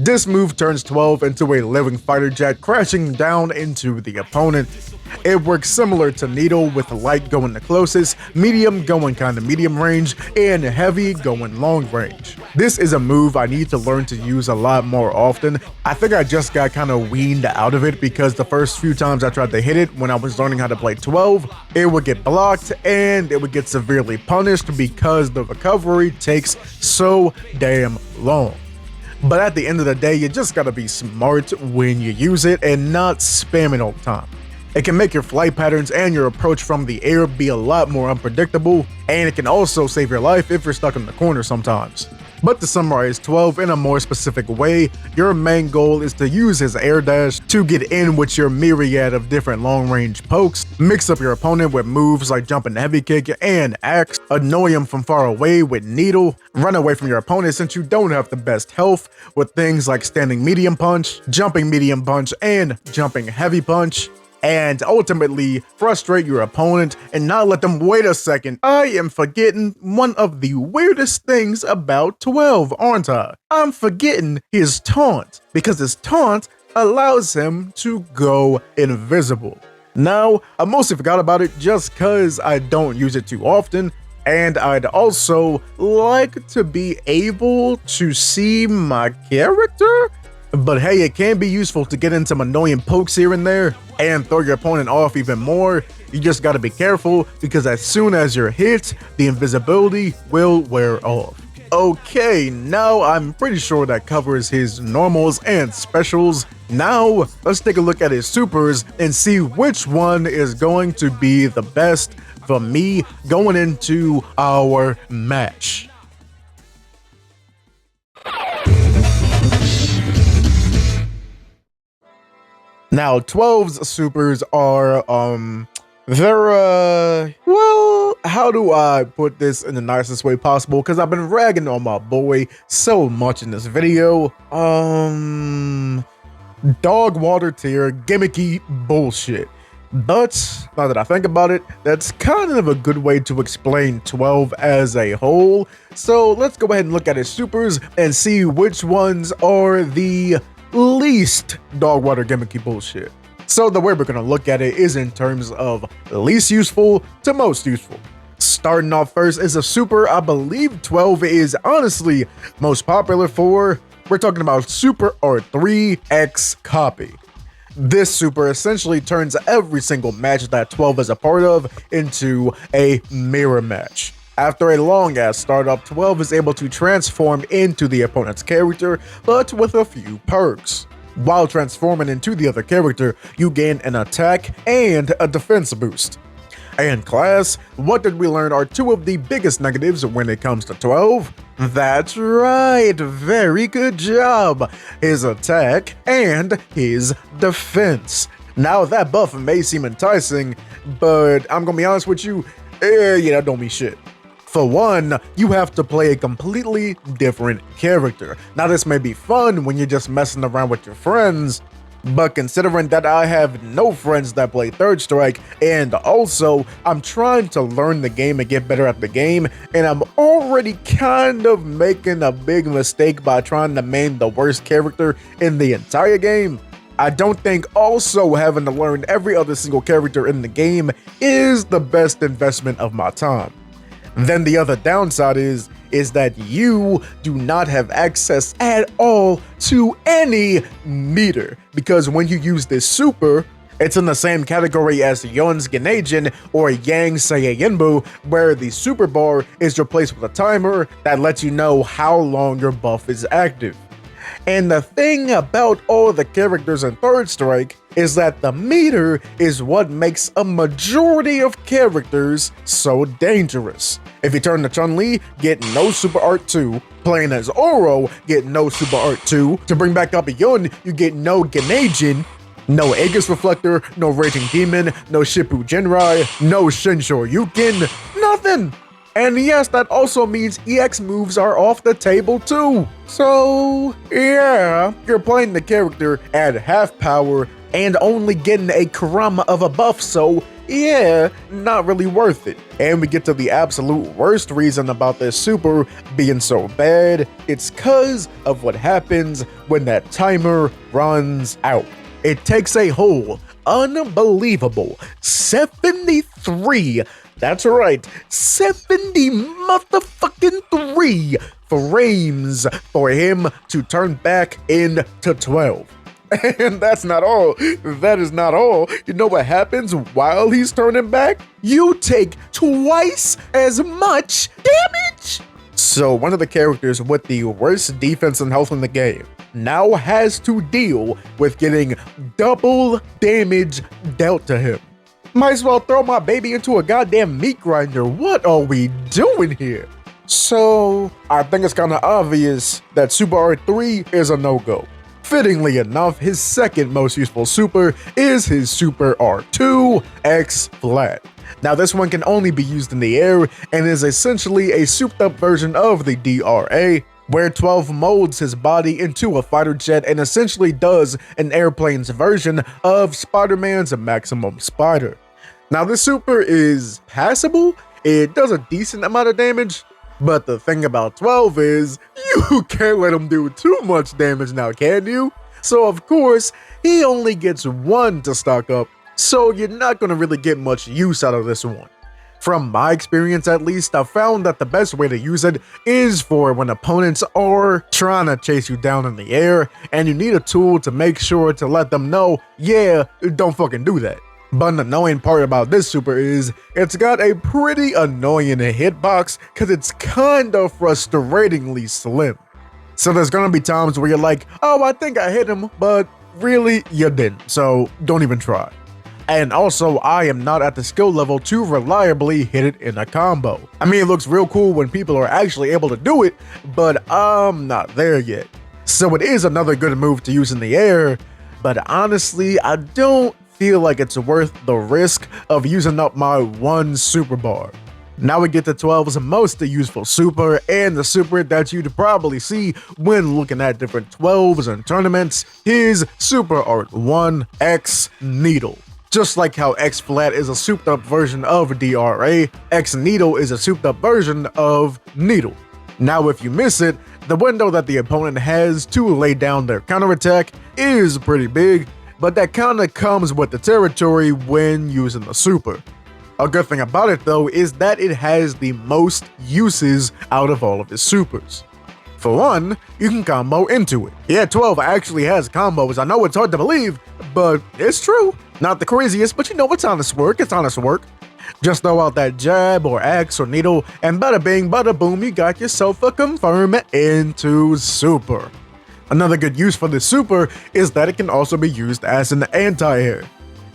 This move turns 12 into a living fighter jet crashing down into the opponent. It works similar to Needle, with light going the closest, medium going kinda medium range, and heavy going long range. This is a move I need to learn to use a lot more often. I think I just got kinda weaned out of it because the first few times I tried to hit it when I was learning how to play 12, it would get blocked and it would get severely punished because the recovery takes so damn long. But at the end of the day, you just gotta be smart when you use it and not spam it all the time. It can make your flight patterns and your approach from the air be a lot more unpredictable, and it can also save your life if you're stuck in the corner sometimes. But to summarize 12 in a more specific way, your main goal is to use his air dash to get in with your myriad of different long-range pokes, mix up your opponent with moves like jumping heavy kick and axe, annoy him from far away with needle, run away from your opponent since you don't have the best health with things like standing medium punch, jumping medium punch, and jumping heavy punch, and ultimately frustrate your opponent and not let them wait a second. I am forgetting one of the weirdest things about 12, aren't I? I'm forgetting his taunt, because his taunt allows him to go invisible. Now, I mostly forgot about it just cause I don't use it too often, and I'd also like to be able to see my character. But hey, it can be useful to get in some annoying pokes here and there and throw your opponent off even more. You just gotta be careful because as soon as you're hit, the invisibility will wear off. Okay, now I'm pretty sure that covers his normals and specials. Now, let's take a look at his supers and see which one is going to be the best for me going into our match. Now, 12's supers are, they're, well, how do I put this in the nicest way possible? Because I've been ragging on my boy so much in this video. Dog water tier, gimmicky bullshit. But, now that I think about it, that's kind of a good way to explain 12 as a whole. So, let's go ahead and look at his supers and see which ones are the least dog water gimmicky bullshit. So the way we're gonna look at it is in terms of least useful to most useful. Starting off first is a super I believe 12 is honestly most popular for. We're talking about Super R3X Copy. This super essentially turns every single match that 12 is a part of into a mirror match. After a long ass startup, 12 is able to transform into the opponent's character, but with a few perks. While transforming into the other character, you gain an attack and a defense boost. And class, what did we learn are two of the biggest negatives when it comes to 12? That's right, very good job. His attack and his defense. Now that buff may seem enticing, but I'm gonna be honest with you, yeah, that don't mean shit. For one, you have to play a completely different character. Now this may be fun when you're just messing around with your friends, but considering that I have no friends that play Third Strike, and also I'm trying to learn the game and get better at the game, and I'm already kind of making a big mistake by trying to main the worst character in the entire game, I don't think also having to learn every other single character in the game is the best investment of my time. Then the other downside is that you do not have access at all to any meter, because when you use this super, it's in the same category as Yon's Genajin or Yang Saiyinbu, where the super bar is replaced with a timer that lets you know how long your buff is active. And the thing about all the characters in Third Strike is that the meter is what makes a majority of characters so dangerous. If you turn to Chun-Li, get no Super Art 2. Playing as Oro, get no Super Art 2. To bring back up Yun, you get no Genajin, no Aegis Reflector, no Raging Demon, no Shippu Jinrai, no Shinsho Yukin, nothing! And yes, that also means EX moves are off the table too. So yeah, you're playing the character at half power and only getting a Kurama of a buff, so yeah, not really worth it. And we get to the absolute worst reason about this super being so bad. It's cause of what happens when that timer runs out. It takes a whole unbelievable 73, that's right, 70 motherfucking 3 frames for him to turn back into 12. And that's not all. That is not all. You know what happens while he's turning back? You take twice as much damage. So one of the characters with the worst defense and health in the game now has to deal with getting double damage dealt to him. Might as well throw my baby into a goddamn meat grinder. What are we doing here? So I think it's kind of obvious that Super R3 is a no-go. Fittingly enough, his second most useful super is his Super R2 X Flat. Now this one can only be used in the air and is essentially a souped up version of the DRA, where 12 molds his body into a fighter jet and essentially does an airplane's version of Spider-Man's Maximum Spider. Now this super is passable, it does a decent amount of damage, but the thing about 12 is, you can't let him do too much damage now, can you? So of course, he only gets one to stock up, so you're not gonna really get much use out of this one. From my experience at least, I found that the best way to use it is for when opponents are trying to chase you down in the air, and you need a tool to make sure to let them know, yeah, don't fucking do that. But an annoying part about this super is, it's got a pretty annoying hitbox because it's kind of frustratingly slim. So there's gonna be times where you're like, oh, I think I hit him, but really, you didn't, so don't even try. And also, I am not at the skill level to reliably hit it in a combo. I mean, it looks real cool when people are actually able to do it, but I'm not there yet. So it is another good move to use in the air, but honestly, I don't feel like it's worth the risk of using up my one super bar. Now we get to 12's most useful super, and the super that you'd probably see when looking at different 12s and tournaments, his Super Art 1 X Needle. Just like how X Flat is a souped up version of DRA, X Needle is a souped up version of Needle. Now if you miss it, the window that the opponent has to lay down their counterattack is pretty big, but that kinda comes with the territory when using the super. A good thing about it though is that it has the most uses out of all of his supers. For one, you can combo into it. Yeah, 12 actually has combos. I know it's hard to believe, but it's true. Not the craziest, but you know it's honest work, it's honest work. Just throw out that jab or axe or needle, and bada bing, bada boom, you got yourself a confirm into super. Another good use for this super is that it can also be used as an anti-air.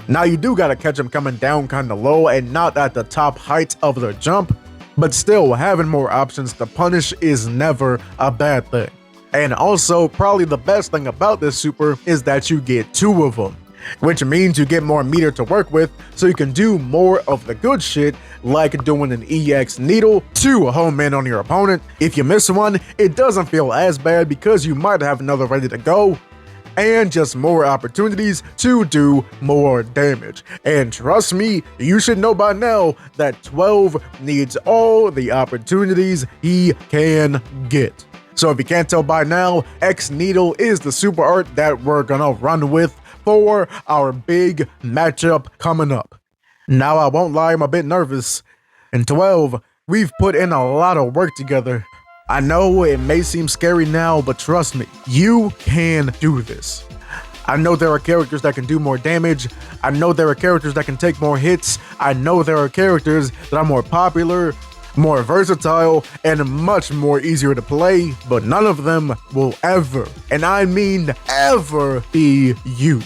Now you do gotta catch them coming down kinda low and not at the top height of their jump, but still having more options to punish is never a bad thing. And also, probably the best thing about this super is that you get two of them, which means you get more meter to work with, so you can do more of the good shit, like doing an EX needle to home in on your opponent. If you miss one, it doesn't feel as bad because you might have another ready to go, and just more opportunities to do more damage. And trust me, you should know by now that 12 needs all the opportunities he can get. So if you can't tell by now, X Needle is the super art that we're gonna run with for our big matchup coming up. Now I won't lie, I'm a bit nervous. In 12, we've put in a lot of work together. I know it may seem scary now, but trust me, you can do this. I know there are characters that can do more damage. I know there are characters that can take more hits. I know there are characters that are more popular, more versatile, and much more easier to play, but none of them will ever, and I mean ever, be you.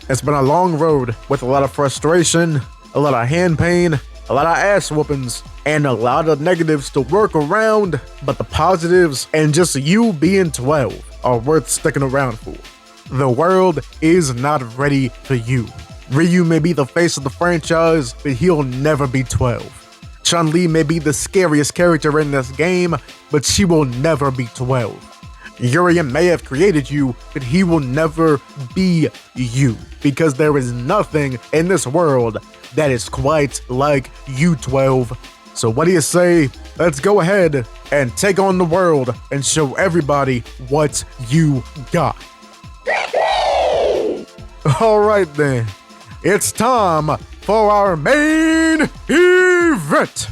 It's been a long road with a lot of frustration, a lot of hand pain, a lot of ass whoopings, and a lot of negatives to work around, but the positives and just you being 12 are worth sticking around for. The world is not ready for you. Ryu may be the face of the franchise, but he'll never be 12. Chun-Li may be the scariest character in this game, but she will never be 12. Urien may have created you, but he will never be you, because there is nothing in this world that is quite like you, 12. So what do you say? Let's go ahead and take on the world and show everybody what you got. All right then, it's time for our main event.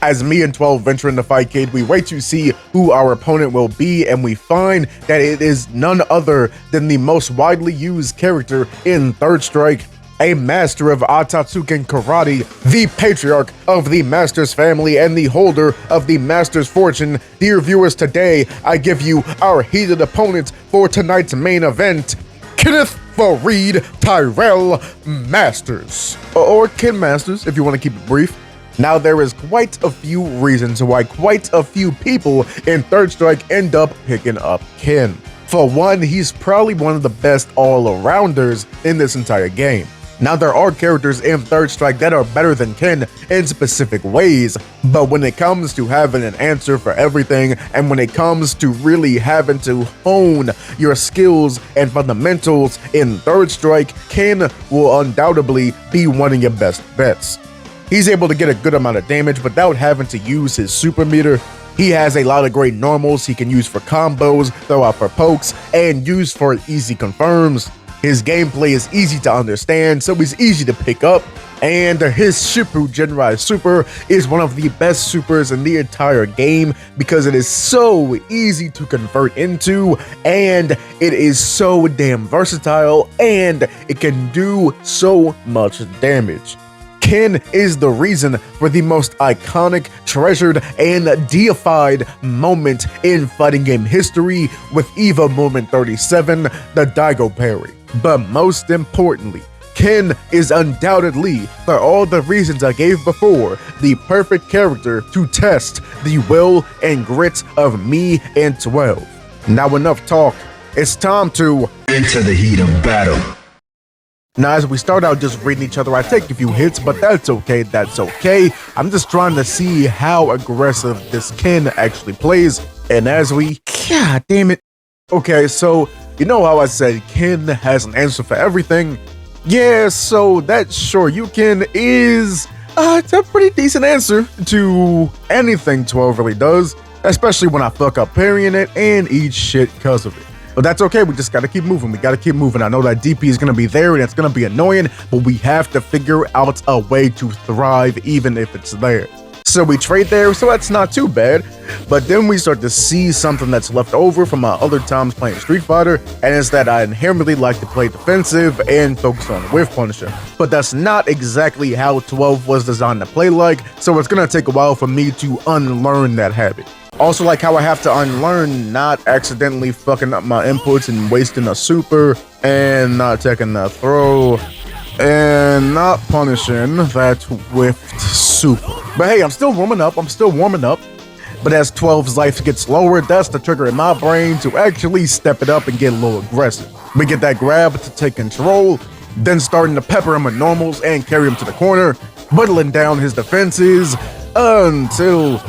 As me and 12 venture into Fightcade, we wait to see who our opponent will be, and we find that it is none other than the most widely used character in Third Strike, a master of Atatsuken Karate, the patriarch of the Master's family, and the holder of the Master's fortune. Dear viewers, today I give you our heated opponent for tonight's main event, Kenneth Fareed Tyrell Masters, or Ken Masters if you want to keep it brief. Now, there is quite a few reasons why quite a few people in Third Strike end up picking up Ken. For one, he's probably one of the best all-arounders in this entire game. Now, there are characters in Third Strike that are better than Ken in specific ways, but when it comes to having an answer for everything, and when it comes to really having to hone your skills and fundamentals in Third Strike, Ken will undoubtedly be one of your best bets. He's able to get a good amount of damage without having to use his super meter. He has a lot of great normals he can use for combos, throw out for pokes, and use for easy confirms. His gameplay is easy to understand, so he's easy to pick up, and his Shippu Genrai Super is one of the best supers in the entire game because it is so easy to convert into, and it is so damn versatile, and it can do so much damage. Ken is the reason for the most iconic, treasured, and deified moment in fighting game history with EVA Moment 37, the Daigo parry. But most importantly, Ken is undoubtedly, for all the reasons I gave before, the perfect character to test the will and grit of me and 12. Now enough talk, it's time to enter the heat of battle. Now, as we start out just reading each other, I take a few hits, but that's okay. I'm just trying to see how aggressive this Ken actually plays, and as we, god damn it. Okay, so, you know how I said Ken has an answer for everything? Yeah, so that Shoryuken is, it's a pretty decent answer to anything 12 really does, especially when I fuck up parrying it and eat shit because of it. But that's okay, we just gotta keep moving, I know that DP is gonna be there and it's gonna be annoying, but we have to figure out a way to thrive even if it's there. So we trade there, so that's not too bad, but then we start to see something that's left over from my other times playing Street Fighter, and it's that I inherently like to play defensive and focus on whiff punishing. But that's not exactly how 12 was designed to play like, so it's gonna take a while for me to unlearn that habit. Also, like how I have to unlearn not accidentally fucking up my inputs and wasting a super, and not taking a throw, and not punishing that whiffed super. But hey, I'm still warming up. But as 12's life gets lower, that's the trigger in my brain to actually step it up and get a little aggressive. We get that grab to take control, then starting to pepper him with normals and carry him to the corner, whittling down his defenses until...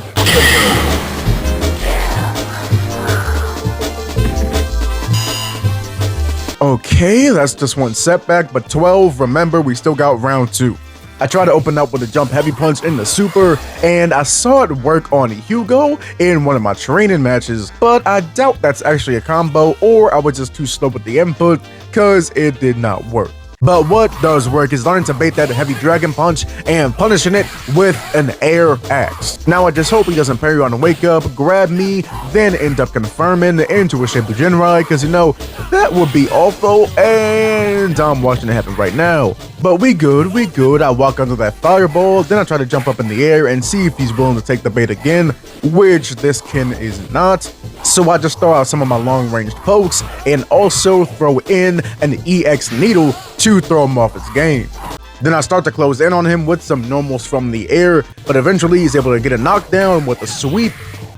Okay, that's just one setback, but 12, remember, we still got round 2. I tried to open up with a jump heavy punch in the super, and I saw it work on Hugo in one of my training matches, but I doubt that's actually a combo, or I was just too slow with the input, cause it did not work. But what does work is learning to bait that heavy dragon punch and punishing it with an air axe. Now I just hope he doesn't parry on the wake up, grab me, then end up confirming into a Shippu Genrai, because you know, that would be awful, and I'm watching it happen right now. But we good. I walk under that fireball, then I try to jump up in the air and see if he's willing to take the bait again, which this Ken is not. So I just throw out some of my long-range pokes and also throw in an EX needle to throw him off his game. Then I start to close in on him with some normals from the air, but eventually he's able to get a knockdown with a sweep.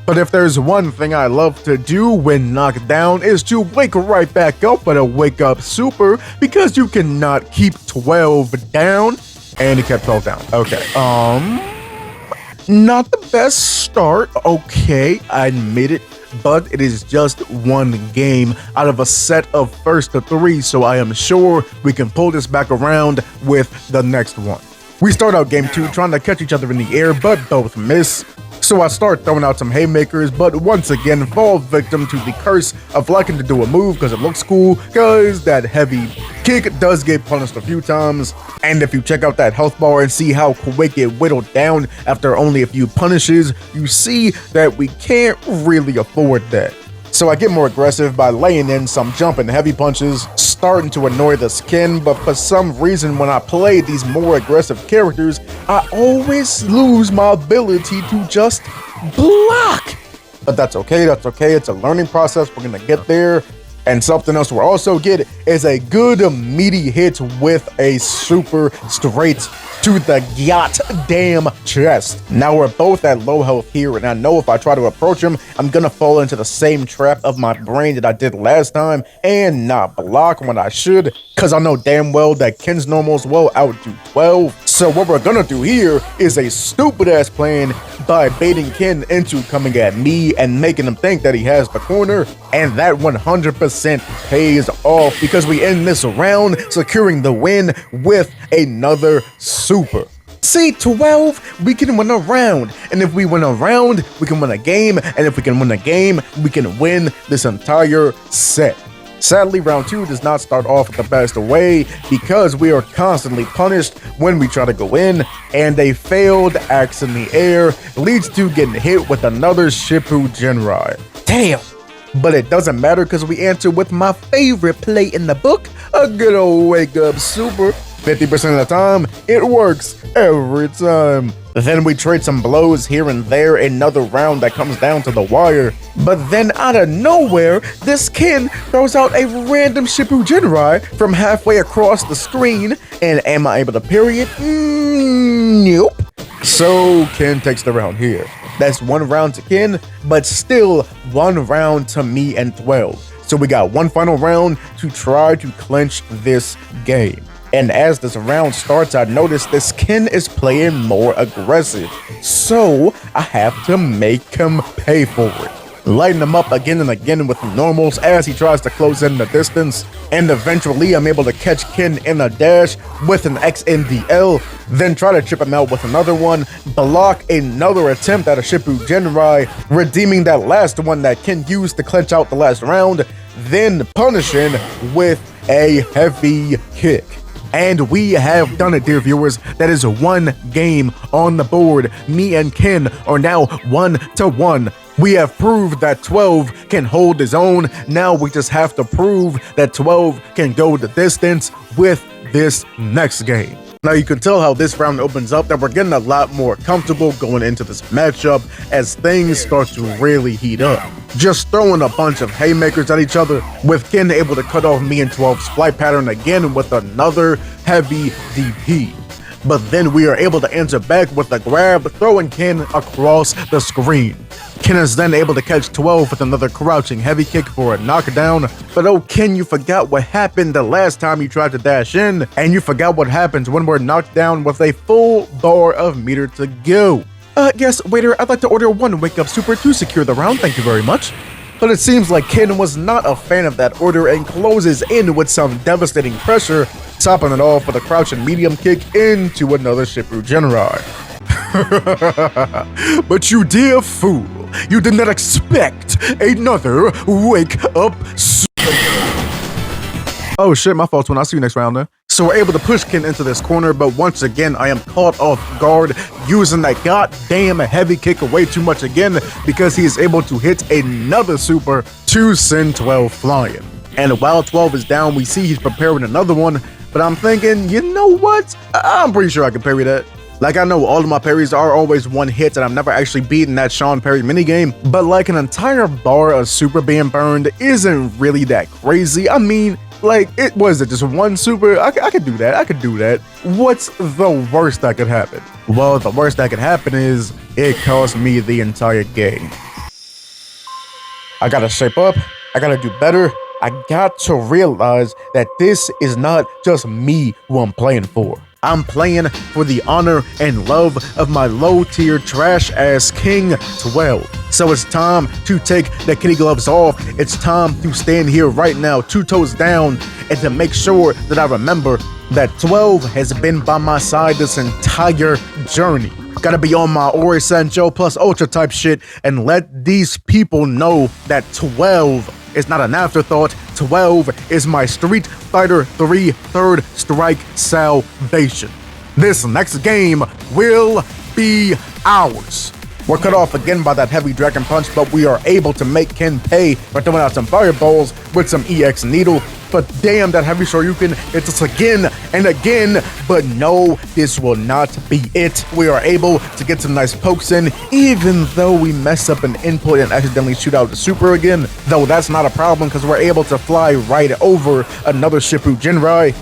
But if there's one thing I love to do when knocked down is to wake right back up with a wake up super, because you cannot keep 12 down. And he kept 12 down. Okay, not the best start, okay, I admit it. but it is just one game out of a set of first to 3, so I am sure we can pull this back around with the next one. We start out game 2 trying to catch each other in the air, but both miss. So I start throwing out some haymakers, but once again fall victim to the curse of liking to do a move because it looks cool, because that heavy kick does get punished a few times. And if you check out that health bar and see how quick it whittled down after only a few punishes, you see that we can't really afford that. So I get more aggressive by laying in some jumping heavy punches, starting to annoy the skin, but for some reason when I play these more aggressive characters, I always lose my ability to just block. But that's okay, it's a learning process, we're gonna get there. And something else we'll also get is a good meaty hit with a super straight to the goddamn chest. Now we're both at low health here, and I know if I try to approach him, I'm gonna fall into the same trap of my brain that I did last time and not block when I should, because I know damn well that Ken's normals will outdo 12. So what we're gonna do here is a stupid ass plan by baiting Ken into coming at me and making him think that he has the corner, and that 100% pays off because we end this round securing the win with another super. See, 12, we can win a round, and if we win a round, we can win a game, and if we can win a game, we can win this entire set. Sadly, round 2 does not start off the best way because we are constantly punished when we try to go in, and a failed axe in the air leads to getting hit with another Shippu Genrai. Damn! But it doesn't matter because we answer with my favorite play in the book, a good old wake up super. 50% of the time, it works every time. Then we trade some blows here and there, another round that comes down to the wire. But then out of nowhere, this Ken throws out a random Shippu Genrai from halfway across the screen, and am I able to parry it? Nope. So Ken takes the round here. That's one round to Ken, but still one round to me and 12. So we got one final round to try to clinch this game. And as this round starts, I notice this Ken is playing more aggressive. So I have to make him pay for it. Lighting him up again and again with normals as he tries to close in the distance. And eventually I'm able to catch Ken in a dash with an XNDL, then try to chip him out with another one, block another attempt at a Shippu Genrai, redeeming that last one that Ken used to clinch out the last round, then punishing with a heavy kick. And we have done it, dear viewers. That is one game on the board. Me and Ken are now 1-1. We have proved that 12 can hold his own. Now we just have to prove that 12 can go the distance with this next game. Now you can tell how this round opens up that we're getting a lot more comfortable going into this matchup as things start to really heat up. Just throwing a bunch of haymakers at each other, with Ken able to cut off me and 12's flight pattern again with another heavy DP. But then we are able to answer back with a grab, throwing Ken across the screen. Ken is then able to catch 12 with another crouching heavy kick for a knockdown. But oh Ken, you forgot what happened the last time you tried to dash in, and you forgot what happens when we're knocked down with a full bar of meter to go. Yes, waiter, I'd like to order one wake up super to secure the round, thank you very much. But it seems like Ken was not a fan of that order and closes in with some devastating pressure, topping it off with a crouching medium kick into another Shippu Genrai. But you dear fool, you did not expect another wake up super. Oh shit, my fault, when I'll see you next round then. So we're able to push Ken into this corner, but once again, I am caught off guard using that goddamn heavy kick way too much again because he is able to hit another super to send 12 flying. And while 12 is down, we see he's preparing another one, but I'm thinking, you know what? I'm pretty sure I can parry that. Like, I know all of my parries are always one hit and I've never actually beaten that Sean Parry minigame, but like an entire bar of super being burned isn't really that crazy. I mean, like, it was it just one super? I could do that. I could do that. What's the worst that could happen? Well, the worst that could happen is it cost me the entire game. I gotta shape up. I gotta do better. I got to realize that this is not just me who I'm playing for. I'm playing for the honor and love of my low-tier trash-ass King 12. So it's time to take the kitty gloves off. It's time to stand here right now, 2 toes down, and to make sure that I remember that 12 has been by my side this entire journey. Gotta be on my Ori Sancho plus Ultra type shit and let these people know that 12 is not an afterthought. 12 is my Street Fighter 3 Third Strike salvation. This next game will be ours. We're cut off again by that heavy dragon punch, but we are able to make Ken pay by throwing out some fireballs with some EX needle. But damn, that heavy Shoryuken hits us again and again. But no, this will not be it. We are able to get some nice pokes in, even though we mess up an input and accidentally shoot out the super again. Though that's not a problem because we're able to fly right over another Shippu Jinrai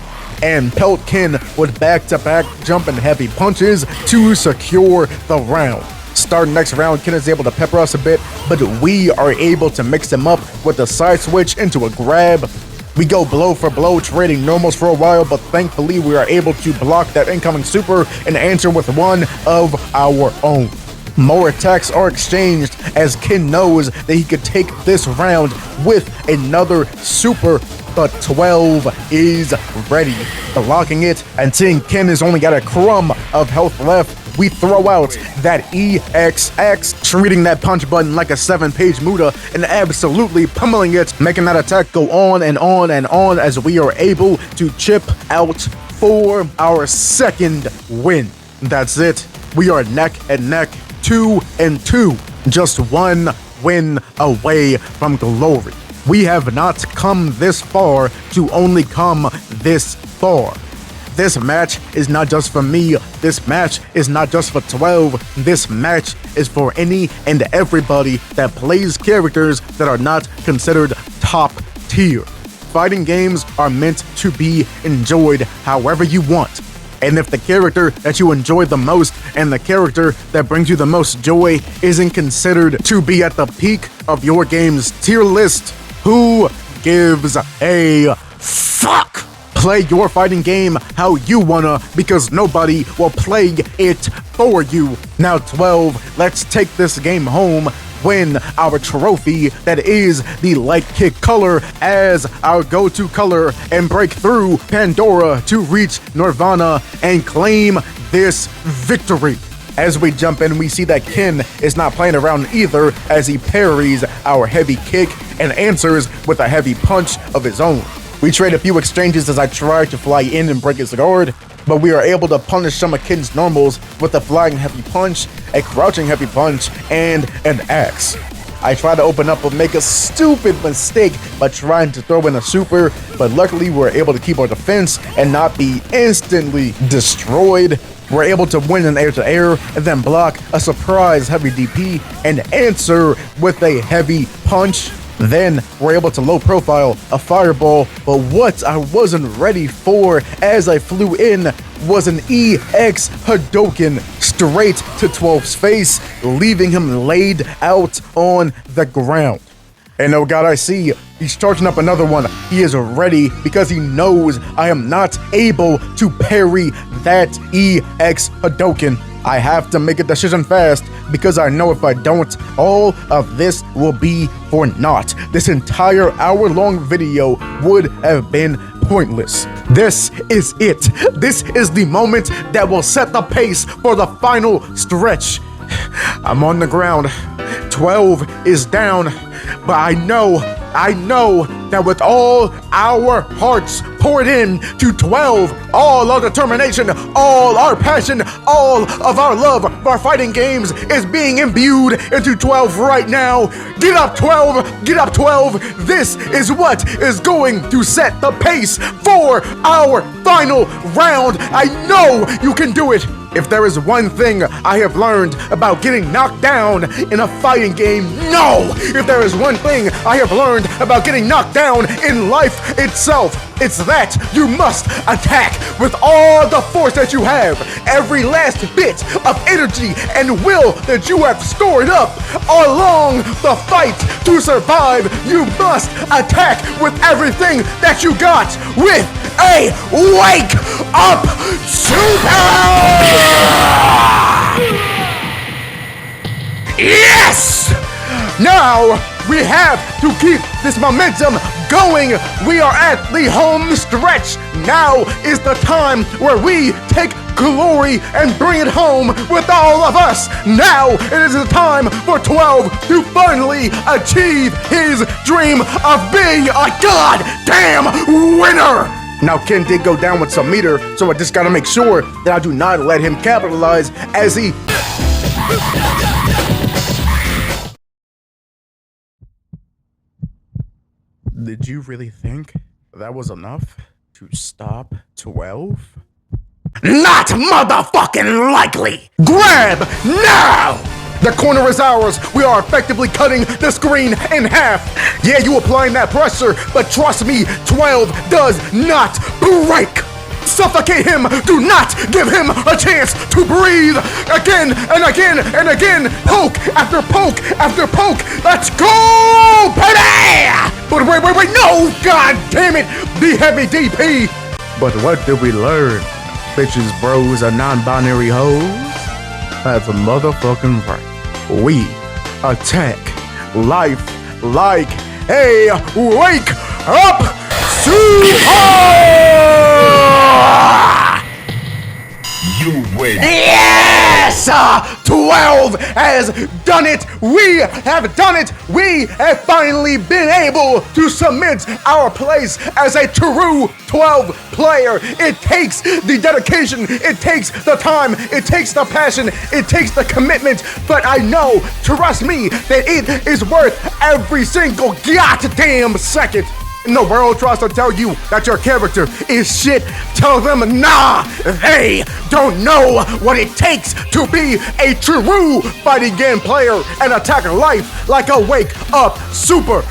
and pelt Ken with back-to-back jumping heavy punches to secure the round. Starting next round, Ken is able to pepper us a bit, but we are able to mix him up with a side switch into a grab. We go blow for blow, trading normals for a while, but thankfully we are able to block that incoming super and answer with one of our own. More attacks are exchanged as Ken knows that he could take this round with another super, but 12 is ready. Blocking it and seeing Ken has only got a crumb of health left, we throw out that EXX, treating that punch button like a 7-page Muda and absolutely pummeling it, making that attack go on and on and on as we are able to chip out for our second win. That's it. We are neck and neck, 2-2, just one win away from glory. We have not come this far to only come this far. This match is not just for me. This match is not just for 12. This match is for any and everybody that plays characters that are not considered top tier. Fighting games are meant to be enjoyed however you want. And if the character that you enjoy the most and the character that brings you the most joy isn't considered to be at the peak of your game's tier list, who gives a fuck? Play your fighting game how you wanna, because nobody will play it for you. Now 12, let's take this game home, win our trophy that is the light kick color as our go-to color, and break through Pandora to reach Nirvana and claim this victory. As we jump in, we see that Ken is not playing around either as he parries our heavy kick and answers with a heavy punch of his own. We trade a few exchanges as I try to fly in and break his guard, but we are able to punish some of Ken's normals with a flying heavy punch, a crouching heavy punch, and an axe. I try to open up but make a stupid mistake by trying to throw in a super, but luckily we're able to keep our defense and not be instantly destroyed. We're able to win an air-to-air and then block a surprise heavy DP and answer with a heavy punch. Then we're able to low profile a fireball, but what I wasn't ready for as I flew in was an EX Hadouken straight to 12's face, leaving him laid out on the ground. And oh god, I see, he's charging up another one. He is ready because he knows I am not able to parry that EX Hadouken. I have to make a decision fast because I know if I don't, all of this will be for naught. This entire hour-long video would have been pointless. This is it. This is the moment that will set the pace for the final stretch. I'm on the ground. 12 is down, but I know that with all our hearts poured in to 12, all our determination, all our passion, all of our love for our fighting games is being imbued into 12 right now. Get up 12, get up 12. This is what is going to set the pace for our final round. I know you can do it. If there is one thing I have learned about getting knocked down in a fighting game, no! If there is one thing I have learned about getting knocked down in life itself, it's that you must attack with all the force that you have, every last bit of energy and will that you have stored up along the fight to survive. You must attack with everything that you got, with a wake up super! Yes! Now we have to keep this momentum going. We are at the home stretch. Now is the time where we take glory and bring it home with all of us. Now it is the time for 12 to finally achieve his dream of being a goddamn winner. Now Ken did go down with some meter, so I just gotta make sure that I do not let him capitalize as he... Did you really think that was enough to stop 12? Not motherfucking likely! Grab now! The corner is ours. We are effectively cutting the screen in half. Yeah, you applying that pressure, but trust me, 12 does not break. Suffocate him. Do not give him a chance to breathe. Again and again and again. Poke after poke after poke. Let's go, baby! But wait, no! God damn it! The heavy DP. But what did we learn? Bitches, bros, are non-binary hoes? That's a motherfucking right. We attack life like a wake up super! You win. Yes! 12 has done it! We have done it! We have finally been able to cement our place as a true 12 player. It takes the dedication, it takes the time, it takes the passion, it takes the commitment, but I know, trust me, that it is worth every single goddamn second. The world tries to tell you that your character is shit. Tell them, nah, they don't know what it takes to be a true fighting game player and attack life like a wake up super.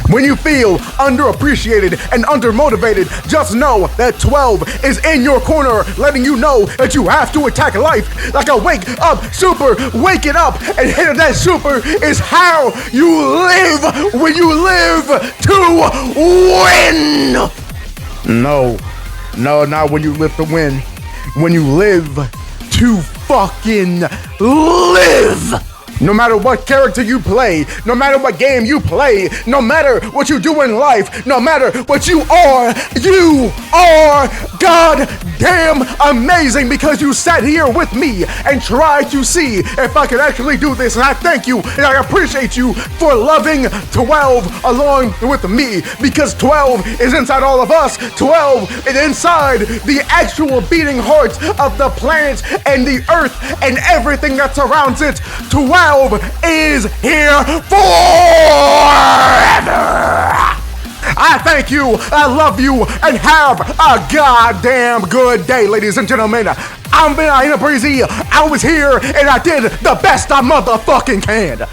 When you feel underappreciated and undermotivated, just know that 12 is in your corner, letting you know that you have to attack life like a wake up super. Wake it up and hitting that super is how you live when you live to win. No, not when you live to win. When you live to fucking live. No matter what character you play, no matter what game you play, no matter what you do in life, no matter what you are goddamn amazing because you sat here with me and tried to see if I could actually do this. And I thank you and I appreciate you for loving 12 along with me because 12 is inside all of us. 12 is inside the actual beating heart of the planet and the earth and everything that surrounds it. 12 is here forever. I thank you, I love you, and have a goddamn good day, ladies and gentlemen. I'm Vinny Breezy. I was here and I did the best I motherfucking can.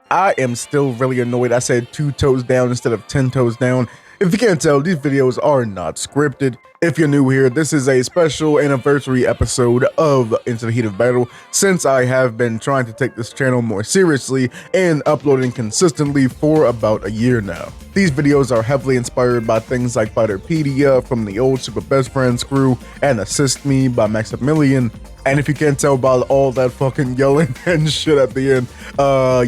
I am still really annoyed I said 2 toes down instead of 10 toes down. If you can't tell, these videos are not scripted. If you're new here, this is a special anniversary episode of Into the Heat of Battle, since I have been trying to take this channel more seriously and uploading consistently for about a year now. These videos are heavily inspired by things like Fighterpedia from the old Super Best Friends crew and Assist Me by Maximilian. And if you can't tell by all that fucking yelling and shit at the end,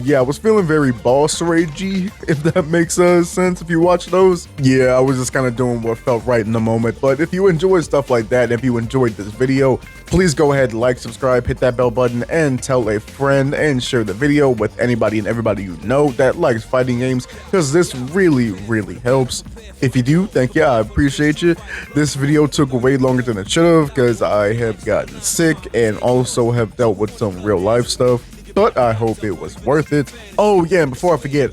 yeah, I was feeling very boss ragey, if that makes sense if you watch those. Yeah, I was just kind of doing what felt right in the moment. But if you enjoy stuff like that, if you enjoyed this video, please go ahead, like, subscribe, hit that bell button, and tell a friend, and share the video with anybody and everybody you know that likes fighting games, because this really helps. If you do, thank you, I appreciate you. This video took way longer than it should have, because I have gotten sick and also have dealt with some real life stuff, but I hope it was worth it. Oh yeah, and before I forget,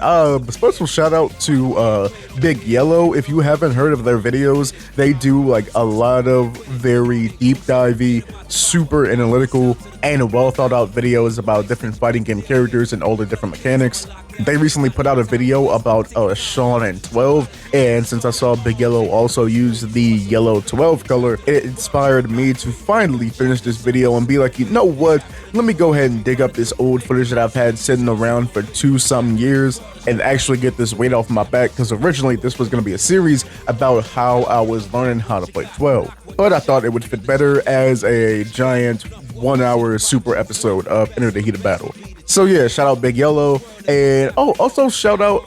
special shout out to Big Yellow. If you haven't heard of their videos, they do like a lot of very deep divey, super analytical, and well thought out videos about different fighting game characters and all the different mechanics. They recently put out a video about Sean and 12, and since I saw Big Yellow also use the yellow 12 color, it inspired me to finally finish this video and be like, you know what, let me go ahead and dig up this old footage that I've had sitting around for 2-something years and actually get this weight off my back, because originally this was going to be a series about how I was learning how to play 12, but I thought it would fit better as a giant 1-hour super episode of Enter the Heat of Battle. So yeah, shout out Big Yellow, and also shout out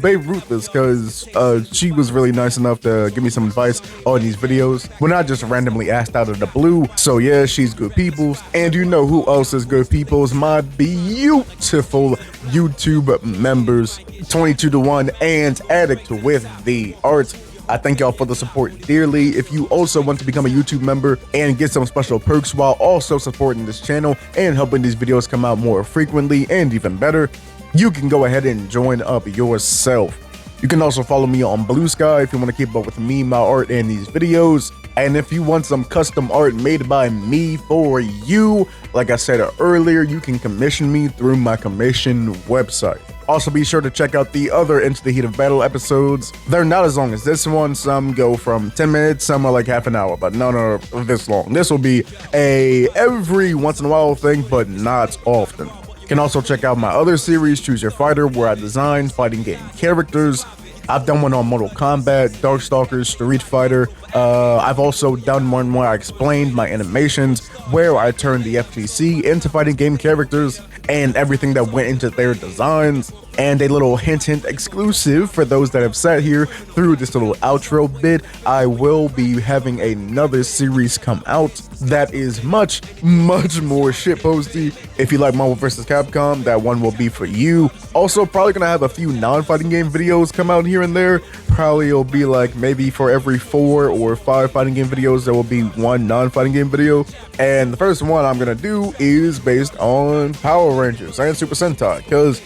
Babe Ruthless, because she was really nice enough to give me some advice on these videos when I just randomly asked out of the blue. So yeah, she's good peoples. And you know who else is good peoples? My beautiful YouTube members, 22-1 and Addict with the Art. I thank y'all for the support dearly. If you also want to become a YouTube member and get some special perks while also supporting this channel and helping these videos come out more frequently and even better, you can go ahead and join up yourself. You can also follow me on BLUESKY if you want to keep up with me, my art, and these videos. And if you want some custom art made by me for you, like I said earlier, you can commission me through my commission website. Also, be sure to check out the other Into the Heat of Battle episodes. They're not as long as this one. Some go from 10 minutes, some are like half an hour, but none are this long. This will be a every once in a while thing, but not often. You can also check out my other series, Choose Your Fighter, where I design fighting game characters. I've done one on Mortal Kombat, Darkstalkers, Street Fighter. I've also done one where I explained my animations, where I turned the FTC into fighting game characters and everything that went into their designs. And a little hint exclusive for those that have sat here through this little outro bit, I will be having another series come out that is much more shitposty. If you like Marvel vs. Capcom, that one will be for you. Also, probably gonna have a few non-fighting game videos come out here and there. Probably it'll be like maybe for every 4 or 5 fighting game videos, there will be 1 non-fighting game video. And the first one I'm gonna do is based on Power Rangers and Super Sentai, because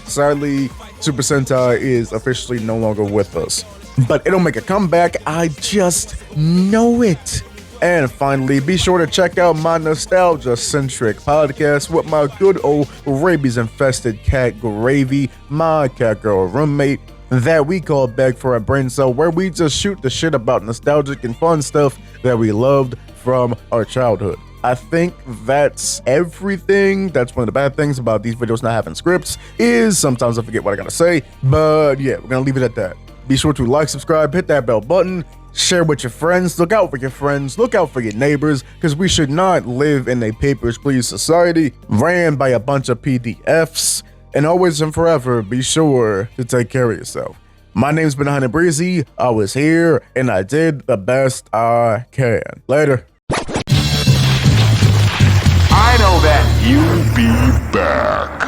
sadly, Super Sentai is officially no longer with us. But it'll make a comeback, I just know it. And finally, be sure to check out my nostalgia-centric podcast with my good old rabies-infested cat Gravy, my cat girl roommate, that we call Beg for a Brain Cell, where we just shoot the shit about nostalgic and fun stuff that we loved from our childhood. I think that's everything. That's one of the bad things about these videos not having scripts, is sometimes I forget what I gotta say. But yeah, we're gonna leave it at that. Be sure to like, subscribe, hit that bell button, share with your friends, look out for your friends, look out for your neighbors, because we should not live in a papers, please society ran by a bunch of PDFs. And always and forever, be sure to take care of yourself. My name's been Hunter Breezy. I was here and I did the best I can. Later. I know that you'll be back.